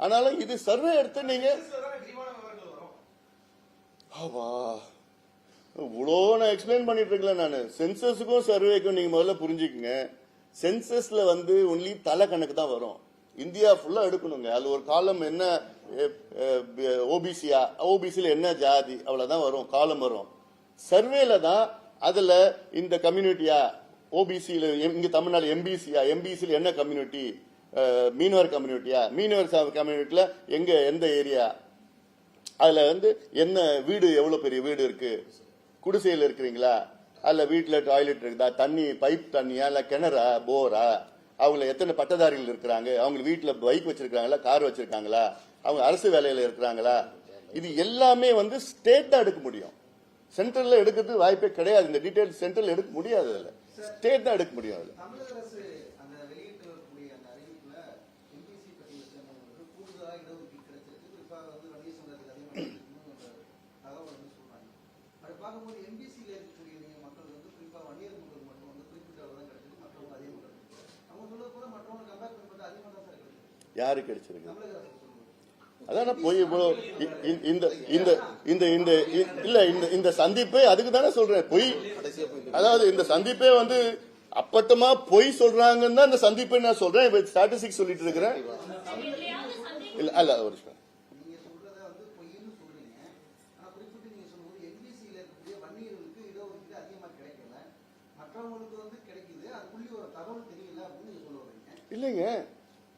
ஆனாலும் இது சர்வே எடுத்து நீங்க இவ்வளோ நான் எக்ஸ்பிளைன் பண்ணிட்டு இருக்கல. நான் சென்சஸுக்கும் சர்வேக்கும் நீங்க முதல்ல புரிஞ்சுக்குங்க. சென்சஸ்ல வந்து ஒன்லி தலை கணக்கு தான் வரும். இந்தியா ஃபுல்லா எடுக்கணுங்க. அது ஒரு காலம் என்ன ஓபிசியா, ஓபிசில என்ன ஜாதி, அவ்வளவுதான் வரும், காலம் வரும். சர்வேல தான் அதுல இந்த கம்யூனிட்டியா, ஓபிசியில இங்க தமிழ்நாடு எம்பிசியா, எம்பிசியில என்ன கம்யூனிட்டி, மீனவர் கம்யூனிட்டியா, மீனவர் கம்யூனிட்டியில எங்க எந்த ஏரியா, அதுல வந்து என்ன வீடு, எவ்வளவு பெரிய வீடு இருக்கு, குடிசையில் இருக்கிறீங்களா, அல்ல வீட்டுல டாய்லெட் இருக்குதா, தண்ணி பைப் தண்ணியா, இல்ல கிணறா, போரா, அவங்க எத்தனை பட்டதாரிகள் இருக்கிறாங்க, அவங்க வீட்டுல பைக் வச்சிருக்காங்களா, கார் வச்சிருக்காங்களா, அவங்க அரசு வேலையில இருக்கிறாங்களா, இது எல்லாமே வந்து ஸ்டேட் தான் எடுக்க முடியும். சென்ட்ரல்ல எடுக்கிறது வாய்ப்பே கிடையாது. இந்த டீடைல் சென்ட்ரல் எடுக்க முடியாது. அதுல ஸ்டேட் தான் எடுக்க முடியும். அதுல யாரு கிடைச்சிருக்கு? அதான் போய் இந்த சந்திப்பே அதுக்கு தானே சொல்றேன். பொய், அதாவது இந்த சந்திப்பே வந்து அப்பட்டமா பொய் சொல்றாங்கன்னு தான் இந்த சந்திப்பை நான் சொல்றேன். இப்ப ஸ்டாட்டிஸ்டிக்ஸ் சொல்லிட்டு இருக்கிறேன். இல்ல அல்ல ஒரு இல்லைங்க.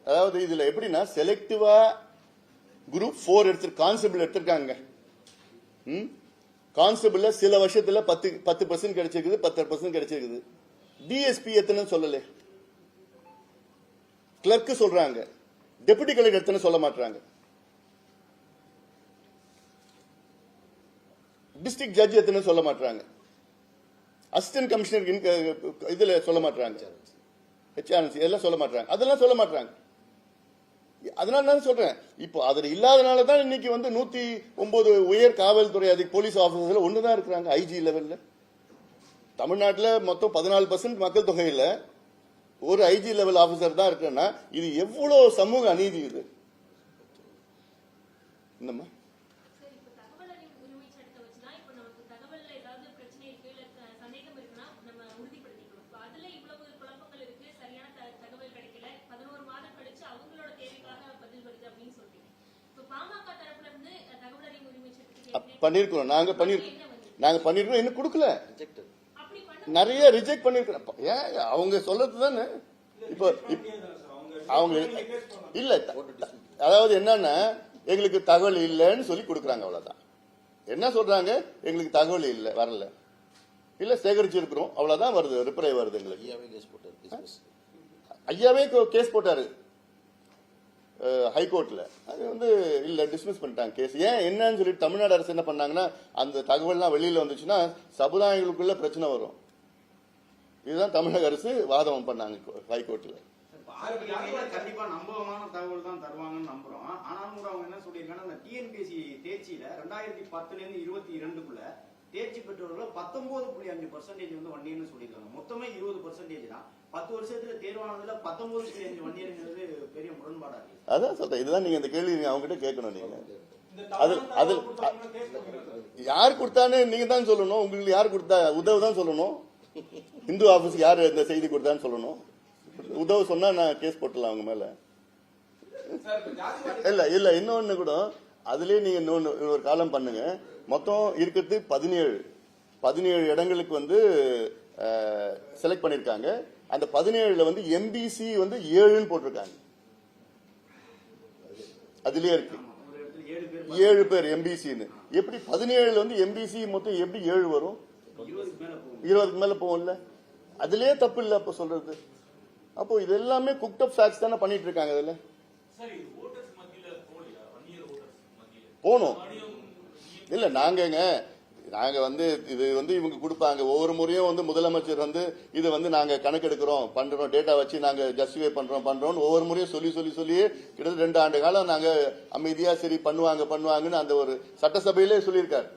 அதாவது இதுல எப்படின்னா செலக்டிவா குரூப் 4 கான்ஸ்டபிள் எடுத்திருக்காங்க. கான்ஸ்டபிள்ல சில வருஷத்துல 10% கிடைச்சிருக்குது, 10% கிடைச்சிருக்குது. டிஎஸ்பி எத்தனை சொல்லல, கிளர்க் சொல்றாங்க, டெபுட்டி கலெக்டர் எத்தனை சொல்ல மாட்டாங்க, டிஸ்ட்ரிக்ட் ஜட்ஜ் எத்தனை சொல்ல மாட்டாங்க, அசிஸ்டன்ட் கமிஷனர் இதுல சொல்ல மாட்டாங்க, ஹெச்ஆர்என்சி எல்லாம் சொல்ல மாட்டாங்க, அதெல்லாம் சொல்ல மாட்டாங்க. அதனால நான் சொல்றேன், இப்போ அதுல இல்லாதனாலதான் இன்னைக்கு வந்து 109 உயர் காவல்துறை போலீஸ் ஆபீசர்ல ஒண்ணுதான் இருக்கிறாங்க. ஐஜி லெவல்ல தமிழ்நாட்டில் மொத்தம் 14% மக்கள் தொகையில ஒரு ஐஜி லெவல் ஆபீசர் தான் இருக்குன்னா இது எவ்வளவு சமூக அநீதி. இது என்னம்மா பண்ணிருக்கோம், நாங்க பண்ணிருக்கோம், இன்னும் கொடுக்கல, நிறைய ரிஜெக்ட் பண்ணிருக்கோம். ஏன் அவங்க சொல்றது தானே. இப்போ அவங்க இல்ல, அதாவது என்னன்னா எங்களுக்கு தகவல் இல்லைன்னு சொல்லி கொடுக்குறாங்க, அவ்வளவுதான். என்ன சொல்றாங்க, எங்களுக்கு தகவல் இல்ல, வரல, இல்ல சேகரிச்சிருக்கிறோம், அவ்வளவுதான் வருது, ரிப்ளை வருது. எங்களுக்கு ஐயாவே கேஸ் போட்டாரு ஹைகோர்ட்ல. அது வந்து இல்ல டிஸ்மிஸ் பண்ணிட்டாங்க கேஸ். ஏன் என்னன்னு சொல்லிட்டு தமிழ்நாடு அரசு என்ன பண்ணாங்கன்னா, அந்த தகவல்லாம் வெளியில வந்துச்சுன்னா சமுதாயங்களுக்குள்ள பிரச்சனை வரும். இதுதான் தமிழக அரசு வாதம் பண்ணாங்க ஹைகோர்ட்ல. கண்டிப்பா நம்பகமான தகவல் தான் தருவாங்கன்னு நம்புறோம். ஆனாலும் கூட அவங்க என்ன சொல்லியிருக்காங்கன்னா, அந்த டிஎன்பிஎஸ்சி தேர்ச்சியில 2010 இருந்து 22க்குள்ள தேர்ச்சி பெற்றவர்கள் 19.5% வந்து வன்னியர்னு சொல்லியிருக்காங்க. மொத்தமே 20% தான். 10 வருஷத்துல தேர்வானதுல 19.5 வன்னியர்ங்கிறது பெரிய முரண்பாடா இருக்கு. அதான் சொல்றேன், இதுதான் நீங்க இந்த கேள்வி அவங்க கிட்ட கேட்கணும். நீங்க அது யார் கொடுத்தான்னு நீங்க தான் சொல்லணும். உங்களுக்கு யார் கொடுத்தா உதவு தான் சொல்லணும். இந்து ஆபீஸ்க்கு யாரு இந்த செய்தி கொடுத்தான்னு சொல்லணும். உதவு சொன்னா நான் கேஸ் போட்டுலாம் அவங்க மேல. இல்ல இன்னொன்னு கூட அதுலயே நீங்க இன்னொரு காலம் பண்ணுங்க. மொத்தம் இருக்கிறது 17 இடங்களுக்கு வந்து செலக்ட் பண்ணிருக்காங்க. அந்த 17ல வந்து எம்பிசி வந்து 7ன்னு போட்டிருக்காங்க. அதுலயே இருக்கு 7 பேர் எம்பிசின்னு. எப்படி 17ல வந்து எம்பிசி மொத்தம் எப்படி 7 வரும்? 20க்கு மேல போகும்ல. அதுலயே தப்பு இல்ல அப்ப சொல்றது. அப்போ இது எல்லாமே குக்ட் அப் ஃபேக்ட்ஸ் தானே பண்ணிட்டு இருக்காங்க. அதுல போகணும் இல்ல. நாங்க நாங்க வந்து இது வந்து இவங்க கொடுப்பாங்க. ஒவ்வொரு முறையும் வந்து முதலமைச்சர் வந்து இது வந்து நாங்க கணக்கெடுக்கிறோம் பண்றோம், டேட்டா வச்சு நாங்க ஜஸ்டிஃபை பண்றோம் ஒவ்வொரு முறையும் சொல்லியே கிட்டத்தட்ட 2 ஆண்டு காலம் நாங்க அமைதியா சரி பண்ணுவாங்கன்னு அந்த ஒரு சட்டசபையிலே சொல்லியிருக்காரு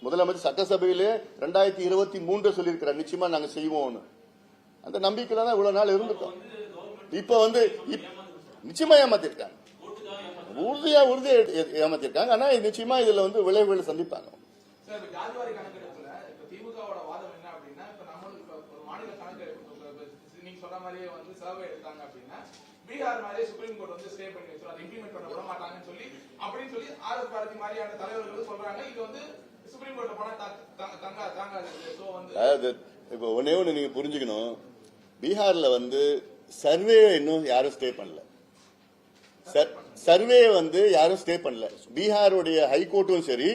முதலமைச்சர். சட்டசபையிலே 2023 சொல்லியிருக்கிறார் நிச்சயமா நாங்க செய்வோம்னு. அந்த நம்பிக்கையில தான் இவ்வளவு நாள் இருந்துட்டோம். இப்ப வந்து நிச்சயமா ஏமாத்திருக்காங்க, உறுதியா ஏமாத்திருக்காங்க. ஆனா நிச்சயமா இதுல வந்து விளைவுகளை சந்திப்பாங்க. ஜாதிவாரி கணக்கெடுப்புல இப்ப திமுகவோட வாதம் என்ன அப்படின்னா, இப்ப நம்மளுக்கு ஒரு மாநில கணக்கெடுப்பு நீங்க சொன்ன மாதிரியே வந்து சர்வே எடுத்தாங்க அப்படின்னா பீகார் மாதிரியே சுப்ரீம் கோர்ட் வந்து ஸ்டே பண்ணி வச்சிரும், அதை இம்ப்ளிமெண்ட் பண்ண விட மாட்டாங்கன்னு சொல்லி ஆர்.எஸ். பாரதி மாதிரியான தலைவர்கள் சொல்றாங்க. இது வந்து சுப்ரீம் கோர்ட் போனா தாங்காது. சோ வந்து இப்ப ஒன்னே ஒண்ணு நீங்க புரிஞ்சுக்கணும், பீகார்ல வந்து சர்வே இன்னும் யாரும் ஸ்டே பண்ணல. சர்வே வந்து யாரும் ஸ்டே பண்ணல. பீகாருடைய ஹைகோர்ட்டும் சரி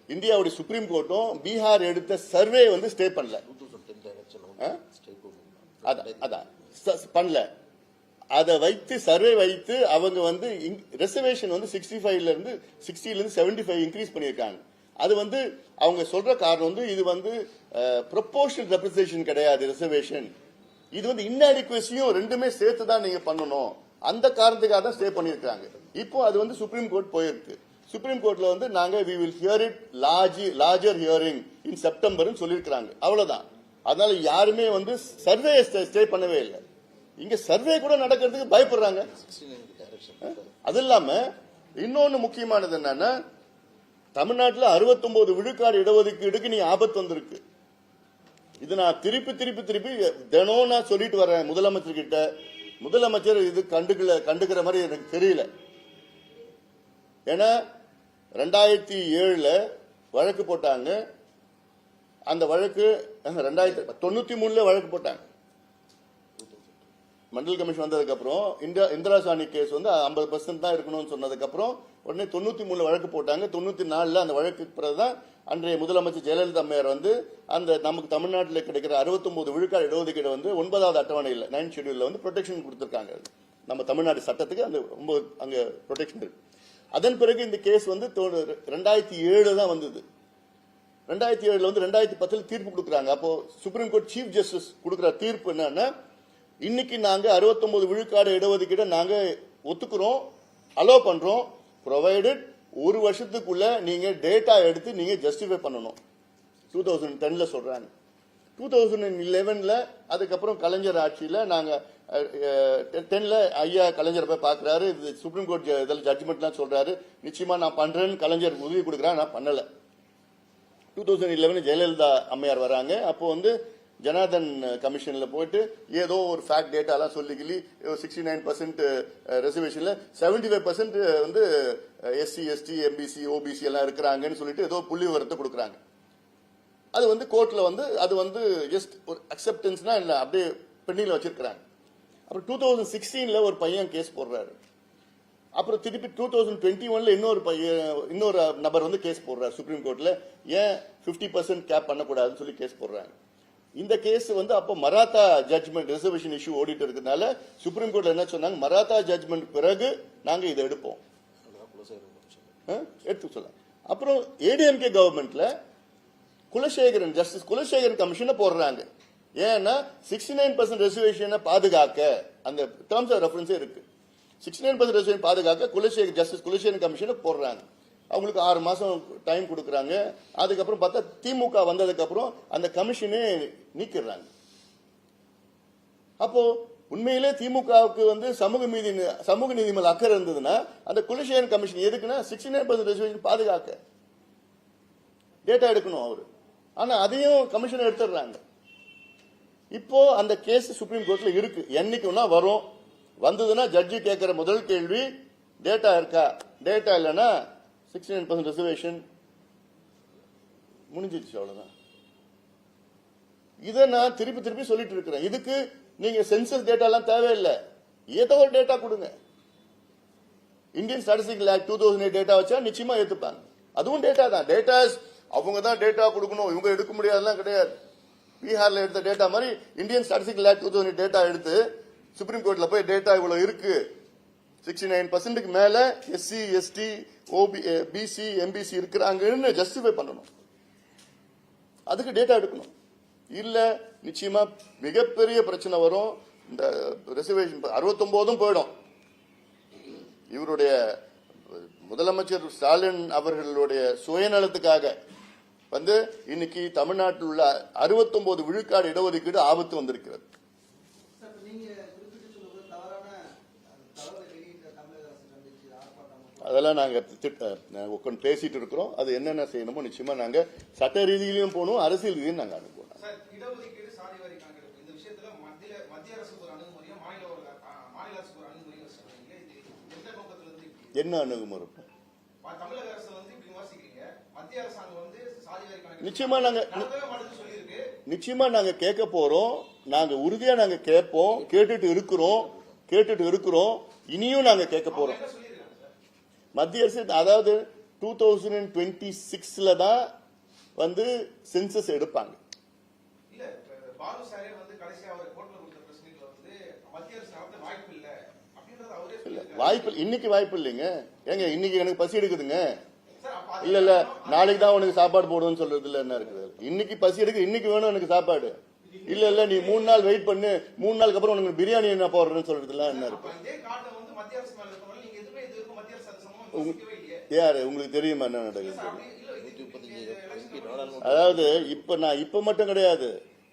இந்தியாவுடைய சுப்ரீம் கோர்ட்டும் பீகார் எடுத்த சர்வே வந்து ஸ்டே பண்ணல. பண்ணல. அதை வைத்து சர்வே வைத்து அவங்க வந்து ரிசர்வேஷன் வந்து 60 ல இருந்து 75 இன்க்ரீஸ் பண்ணியிருக்காங்க. அது வந்து அவங்க சொல்ற காரணம் வந்து இது வந்து ப்ரொபோர்ஷனல் ரெப்ரசன்டேஷன் கிடையாது ரிசர்வேஷன், இது வந்து இன்அடிக்வசியும் ரெண்டுமே சேர்த்து தான் நீங்க பண்ணணும். அந்த காரணத்துக்காக தான் ஸ்டே பண்ணிருக்காங்க. இப்போ அது வந்து சுப்ரீம் கோர்ட் போயிருக்கு. சுப்ரீம் கோர்ட்ல வந்து நாங்க we will hear it larger hearing in September சொல்லிருக்காங்க. அவ்வளவுதான். அதனால யாருமே வந்து சர்வே ஸ்டே பண்ணவே இல்லை. இங்க சர்வே கூட நடக்கிறதுக்கு பயப்படுறாங்க. அது இல்லாம இன்னொன்னு முக்கியமானது என்னன்னா, தமிழ்நாட்டில் 69 விழுக்காடு இடஒதுக்கீடுக்கு நீ ஆபத்து வந்திருக்கு. இது நான் திருப்பி தினம் நான் சொல்லிட்டு வரேன் முதலமைச்சர் கிட்ட. முதலமைச்சர் இது கண்டுக்கிற மாதிரி எனக்கு தெரியல. ஏன்னா 2007 வழக்கு போட்டாங்க. அந்த வழக்கு 1993 வழக்கு போட்டாங்க. மண்டல் கமிஷன் வந்ததுக்கு அப்புறம் இந்திரா சாணி கேஸ் வந்து 50% தான் இருக்கணும்னு சொன்னதுக்கு அப்புறம் உடனே 93 வழக்கு போட்டாங்க. 94 அந்த வழக்கு பிறகுதான் அன்றைய முதலமைச்சர் ஜெயலலிதா அம்மையார் வந்து அந்த நமக்கு தமிழ்நாட்டில் கிடைக்கிற 69 விழுக்காடு இடஒதுக்கீடு வந்து 9வது அட்டவணையில் 9th ஷெட்யூல்ல வந்து ப்ரொடெக்ஷன் கொடுத்திருக்காங்க. நம்ம தமிழ்நாடு சட்டத்துக்கு அந்த அங்க ப்ரொடெக்ஷன் இருக்கு. அதன் பிறகு இந்த கேஸ் வந்து 2007 தான் வந்தது. 2007 வந்து 2010 தீர்ப்பு கொடுக்குறாங்க. அப்போ சுப்ரீம் கோர்ட் சீஃப் ஜஸ்டிஸ் கொடுக்குற தீர்ப்பு என்னன்னா, இன்னைக்கு நாங்க 69 விழுக்காடு இடஒதுக்கீடு நாங்க ஒத்துக்கிறோம், அலோ பண்றோம், ப்ரொவைடட் 1 வருஷத்துக்குள்ள நீங்க டேட்டா எடுத்து நீங்க ஜஸ்டிஃபை பண்ணணும். 2010 சொல்றாங்க. 2011 அதுக்கப்புறம் கலைஞர் ஆட்சியில நாங்க 10 ஐயா கலைஞர் போய் பாக்குறாரு. இது சுப்ரீம் கோர்ட் இதில் ஜட்ஜ்மெண்ட்லாம் சொல்றாரு, நிச்சயமா நான் பண்றேன்னு கலைஞர் உதவி கொடுக்குறேன், நான் பண்ணல. 2011 ஜெயலலிதா அம்மையார் வராங்க. அப்போ வந்து ஜனார்தன் கமிஷன்ல போயிட்டு ஏதோ ஒரு ஃபேக்ட் டேட்டா எல்லாம் சொல்லிக்கலி 69% ரிசர்வேஷன்ல 75% வந்து எஸ்சி எஸ்டி எம்பிசி ஓபிசி எல்லாம் இருக்கிறாங்கன்னு சொல்லிட்டு ஏதோ புள்ளி விவரத்தை கொடுக்குறாங்க. அது வந்து கோர்ட்ல வந்து அது வந்து ஜஸ்ட் ஒரு அக்செப்டன்ஸ்னா இல்ல அப்படியே பெண்டிங்ல வச்சிருக்காங்க. அப்புறம் 2016 ஒரு பையன் கேஸ் போடுறாரு. அப்புறம் திருப்பி 2021 இன்னொரு நபர் வந்து கேஸ் போடுறாரு சுப்ரீம் கோர்ட்ல. ஏன் 50% கேப் பண்ணக்கூடாதுன்னு சொல்லி கேஸ் போடுறாங்க. இந்த கேஸ் வந்து அப்போ மராத்தா ஜட்ஜ்மெண்ட் ரிசர்வேஷன் இஷ்யூ ஓடிட்டு இருக்கிறதுனால சுப்ரீம் கோர்ட்ல என்ன சொன்னாங்க, மராத்தா ஜட்ஜ்மெண்ட் பிறகு நாங்க இதை எடுப்போம் எடுத்து சொல்ல. அப்புறம் ஏடிஎம்கே கவர்மெண்ட்ல ஜஸ்டிஸ் குலசேகரன் கமிஷனை போடுறாங்க. ஏன்னா 69% ரிசர்வேஷனை பாதுகாக்க அந்த டேர்ம்ஸ் ஆஃப் ரெஃபரன்ஸே இருக்கு. 69% ரிசர்வேஷன் பாதுகாக்க ஜஸ்டிஸ் குலசேகரன் கமிஷனை போடுறாங்க. அவங்களுக்கு 6 மாசம் டைம் கொடுக்கறாங்க. அதுக்கப்புறம் பார்த்தா திமுக வந்ததுக்கு அப்புறம் அந்த கமிஷனே நீக்கிறாங்க. அப்போ உண்மையிலே திமுகவுக்கு வந்து சமூக நீதி மேல அக்கறை இருந்ததுன்னா அந்த குலசேகரன் கமிஷன் எதுக்குன்னா 69% ரிசர்வேஷன் பாதுகாக்க டேட்டா எடுக்கணும் அவரு. ஆனா அதையும் கமிஷன் எடுத்துடுறாங்க. இப்போ அந்த கேஸ் சுப்ரீம் கோர்ட்ல இருக்கு. என்னைக்குன்னா வரும். வந்ததுன்னா ஜட்ஜி கேட்கிற முதல் கேள்வி டேட்டா இருக்கா, டேட்டா இல்லைன்னா 69% ரிசர்வேஷன் முடிஞ்சிச்சு, அவ்வளவுதான். இதை நான் திருப்பி சொல்லிட்டு இருக்கிறேன். இதுக்கு நீங்க சென்சஸ் டேட்டா எல்லாம் தேவையில்லை, ஏதோ ஒரு டேட்டா கொடுங்க. இந்தியன் ஸ்டாட்டிஸ்டிக்கல் ஆக்ட் 2008 டேட்டா வச்சா நிச்சயமா ஏத்துப்பாங்க. அதுவும் டேட்டா தான். டேட்டாஸ் அவங்க தான் டேட்டா கொடுக்கணும், இவங்க எடுக்க முடியாதுலாம் கிடையாது. பீகார்ல எடுத்த டேட்டா மாதிரி இந்தியன் ஸ்டாட்டிஸ்டிக்கல் ஆக்ட் 2008 டேட்டா எடுத்து சுப்ரீம் கோர்ட்ல போய் டேட்டா இவ்வளவு இருக்கு, 69% மேல எஸ்சி எஸ்டி பிசி எம்பிசி இருக்கிறாங்கன்னு ஜஸ்டிஃபை பண்ணணும். அதுக்கு டேட்டா எடுக்கணும். இல்ல நிச்சயமா மிகப்பெரிய பிரச்சனை வரும். இந்த ரிசர்வேஷன் 69 போயிடும். இவருடைய முதலமைச்சர் ஸ்டாலின் அவர்களுடைய சுயநலத்துக்காக வந்து இன்னைக்கு தமிழ்நாட்டில் உள்ள 69 விழுக்காடு இடஒதுக்கீடு ஆபத்து வந்திருக்கிறது. அதெல்லாம் நாங்க உட்கார்ந்து பேசிட்டு இருக்கிறோம். அது என்னென்ன செய்யணுமோ நிச்சயமா நாங்க சட்ட ரீதியிலும் போகணும், அரசியல் ரீதியும் நாங்க அனுப்புவோம். இடஒதுக்கீடு சாதி வாரி கணக்கெடுப்பு இந்த விஷயத்துல மத்திய அரசு ஒரு அணுகுமுறையும் மாநில அரசு ஒரு அணுகுமுறையும் சொல்றீங்க. இது எந்த நோக்கத்துல இருந்து என்ன அணுகுமுறை? தமிழக அரசு வந்து இப்படி விமர்சிக்கிறீங்க, மத்திய அரசாங்கம் வந்து சாதி வாரி கணக்கெடுப்பு நிச்சயமா நாங்க சொல்லியிருக்கு. நிச்சயமா நாங்க கேட்க போறோம். நாங்க உறுதியா நாங்க கேட்போம், கேட்டுட்டு இருக்கிறோம். இனியும் நாங்க கேட்க போறோம். மத்திய அரசு அதாவது 2026ல தான் வந்து சென்சஸ் எடுப்பாங்க. இல்ல பாலு சாரே வந்து கடைசியா அவர் கோர்ட்ல கொடுத்த பிரஸ் மீட்ல வந்து மத்திய அரசு நடத்த வாய்ப்பு இல்ல அப்படின்றது அவரே சொல்லிருக்காரு. வாய்ப்பு இன்னைக்கு வாய்ப்பு இல்லைங்க. ஏங்க இன்னைக்கு எனக்கு பசி எடுக்குதுங்க. இல்ல நாளைக்கு தான் உனக்கு சாப்பாடு போடுவேன்னு சொல்றது இல்ல. என்ன இருக்குது? இன்னைக்கு பசி எடுக்கு, இன்னைக்கு வேணும் எனக்கு சாப்பாடு. இல்ல நீ 3 நாள் வெயிட் பண்ணு, 3 நாளுக்கு அப்புறம் உனக்கு பிரியாணி என்ன போடுறேன்னு சொல்றதுல என்ன இருக்கு? இதே கார்டு வந்து மத்திய அரசு மேல இருக்கறனால நீங்க எதுமே இது வரைக்கும் மத்திய அரசு சம்பந்தமா யோசிக்கவே இல்லையே. யாரு உங்களுக்கு தெரியுமா என்ன நடக்குது? அதாவது இப்ப மட்டும் கிடையாது.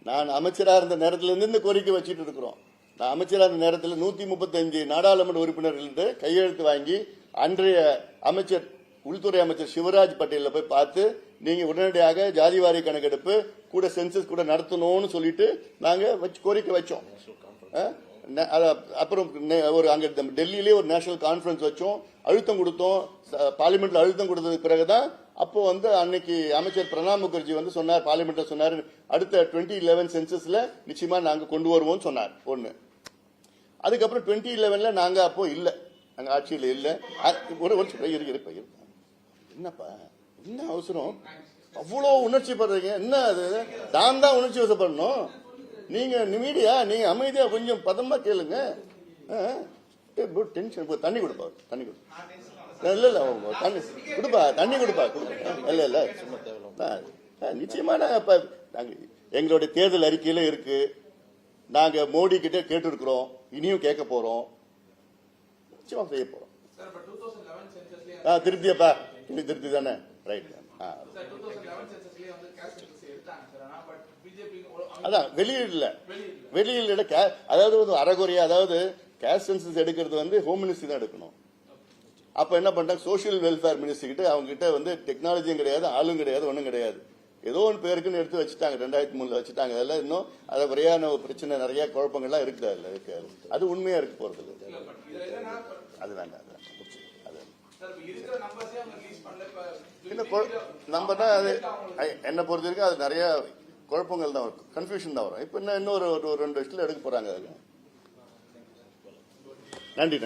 நான் அமைச்சரா இருந்த நேரத்துல இருந்து இந்த கோரிக்கை வச்சிட்டு இருக்கிறோம். நான் அமைச்சரா இருந்த நேரத்தில் 135 நாடாளுமன்ற உறுப்பினர்களிருந்து கையெழுத்து வாங்கி அன்றைய அமைச்சர் உள்துறை அமைச்சர் சிவராஜ் பட்டேல போய் பார்த்து நீங்க உடனடியாக ஜாதிவாரி கணக்கெடுப்பு கூட சென்சஸ் கூட நடத்தணும்னு சொல்லிட்டு நாங்க கோரிக்கை வச்சோம். அப்புறம் ஒரு அங்க டெல்லியிலே ஒரு நேஷனல் கான்பரன்ஸ் வச்சோம், அழுத்தம் கொடுத்தோம். பார்லிமெண்ட்ல அழுத்தம் கொடுத்ததுக்கு பிறகுதான் அப்போ வந்து அன்னைக்கு அமைச்சர் பிரணாப் முகர்ஜி வந்து சொன்னார், பார்லிமெண்ட்ல சொன்னார், அடுத்த 2011 சென்சஸ்ல நிச்சயமா நாங்க கொண்டு வருவோம் சொன்னார். ஒண்ணு. அதுக்கப்புறம் 2011ல நாங்க அப்போ இல்ல, நாங்க ஆட்சியில் இல்ல. என்னப்பா என்ன அவசரம்? அவ்வளவு உணர்ச்சி படுறீங்க என்ன? அது நான் தான் உணர்ச்சி வசப்படணும். நீங்க மீடியா நீங்க அமைதியா கொஞ்சம் பதமா கேளுங்க. டென்ஷன். தண்ணி கொடுப்பா, தண்ணி கொடு. இல்ல தண்ணி கொடுப்பா, தண்ணி கொடுப்பா. இல்ல நிச்சயமா நாங்க எங்களுடைய தேர்தல் அறிக்கையில இருக்கு. நாங்க மோடி கிட்ட கேட்டு இருக்கிறோம், இனியும் கேட்க போறோம், நிச்சயமா செய்ய போறோம். திருப்தியாப்பா? இன்னும் திருப்தி தானே? ரைட். அதான் வெளியில அதாவது அறகுறையா, அதாவது கேஸ்ட் சென்சஸ் எடுக்கிறது வந்து ஹோம் மினிஸ்ட்ரி தான் எடுக்கணும். அப்ப என்ன பண்றாங்க, சோசியல் வெல்ஃபேர் மினிஸ்ட்ரி கிட்ட அவங்க கிட்ட வந்து டெக்னாலஜியும் கிடையாது, ஆளும் கிடையாது, ஒன்றும் கிடையாது. ஏதோ ஒன்று பேருக்குன்னு எடுத்து வச்சுட்டாங்க. 2003 வச்சுட்டாங்க. அதெல்லாம் இன்னும் அதை வரையான பிரச்சனை, நிறைய குழப்பங்கள்லாம் இருக்குது. அதுல இருக்காது. அது உண்மையா இருக்கு போறது இல்லை. அது வேண்டாம். நம்ம தான் அது என்ன பொறுத்த வரைக்கும் அது நிறைய குழப்பங்கள் தான் வரும், கன்ஃபியூஷன் தான் வரும். இப்ப இன்னும் ஒரு 2 வருஷத்துல எடுக்க போறாங்க. நன்றி.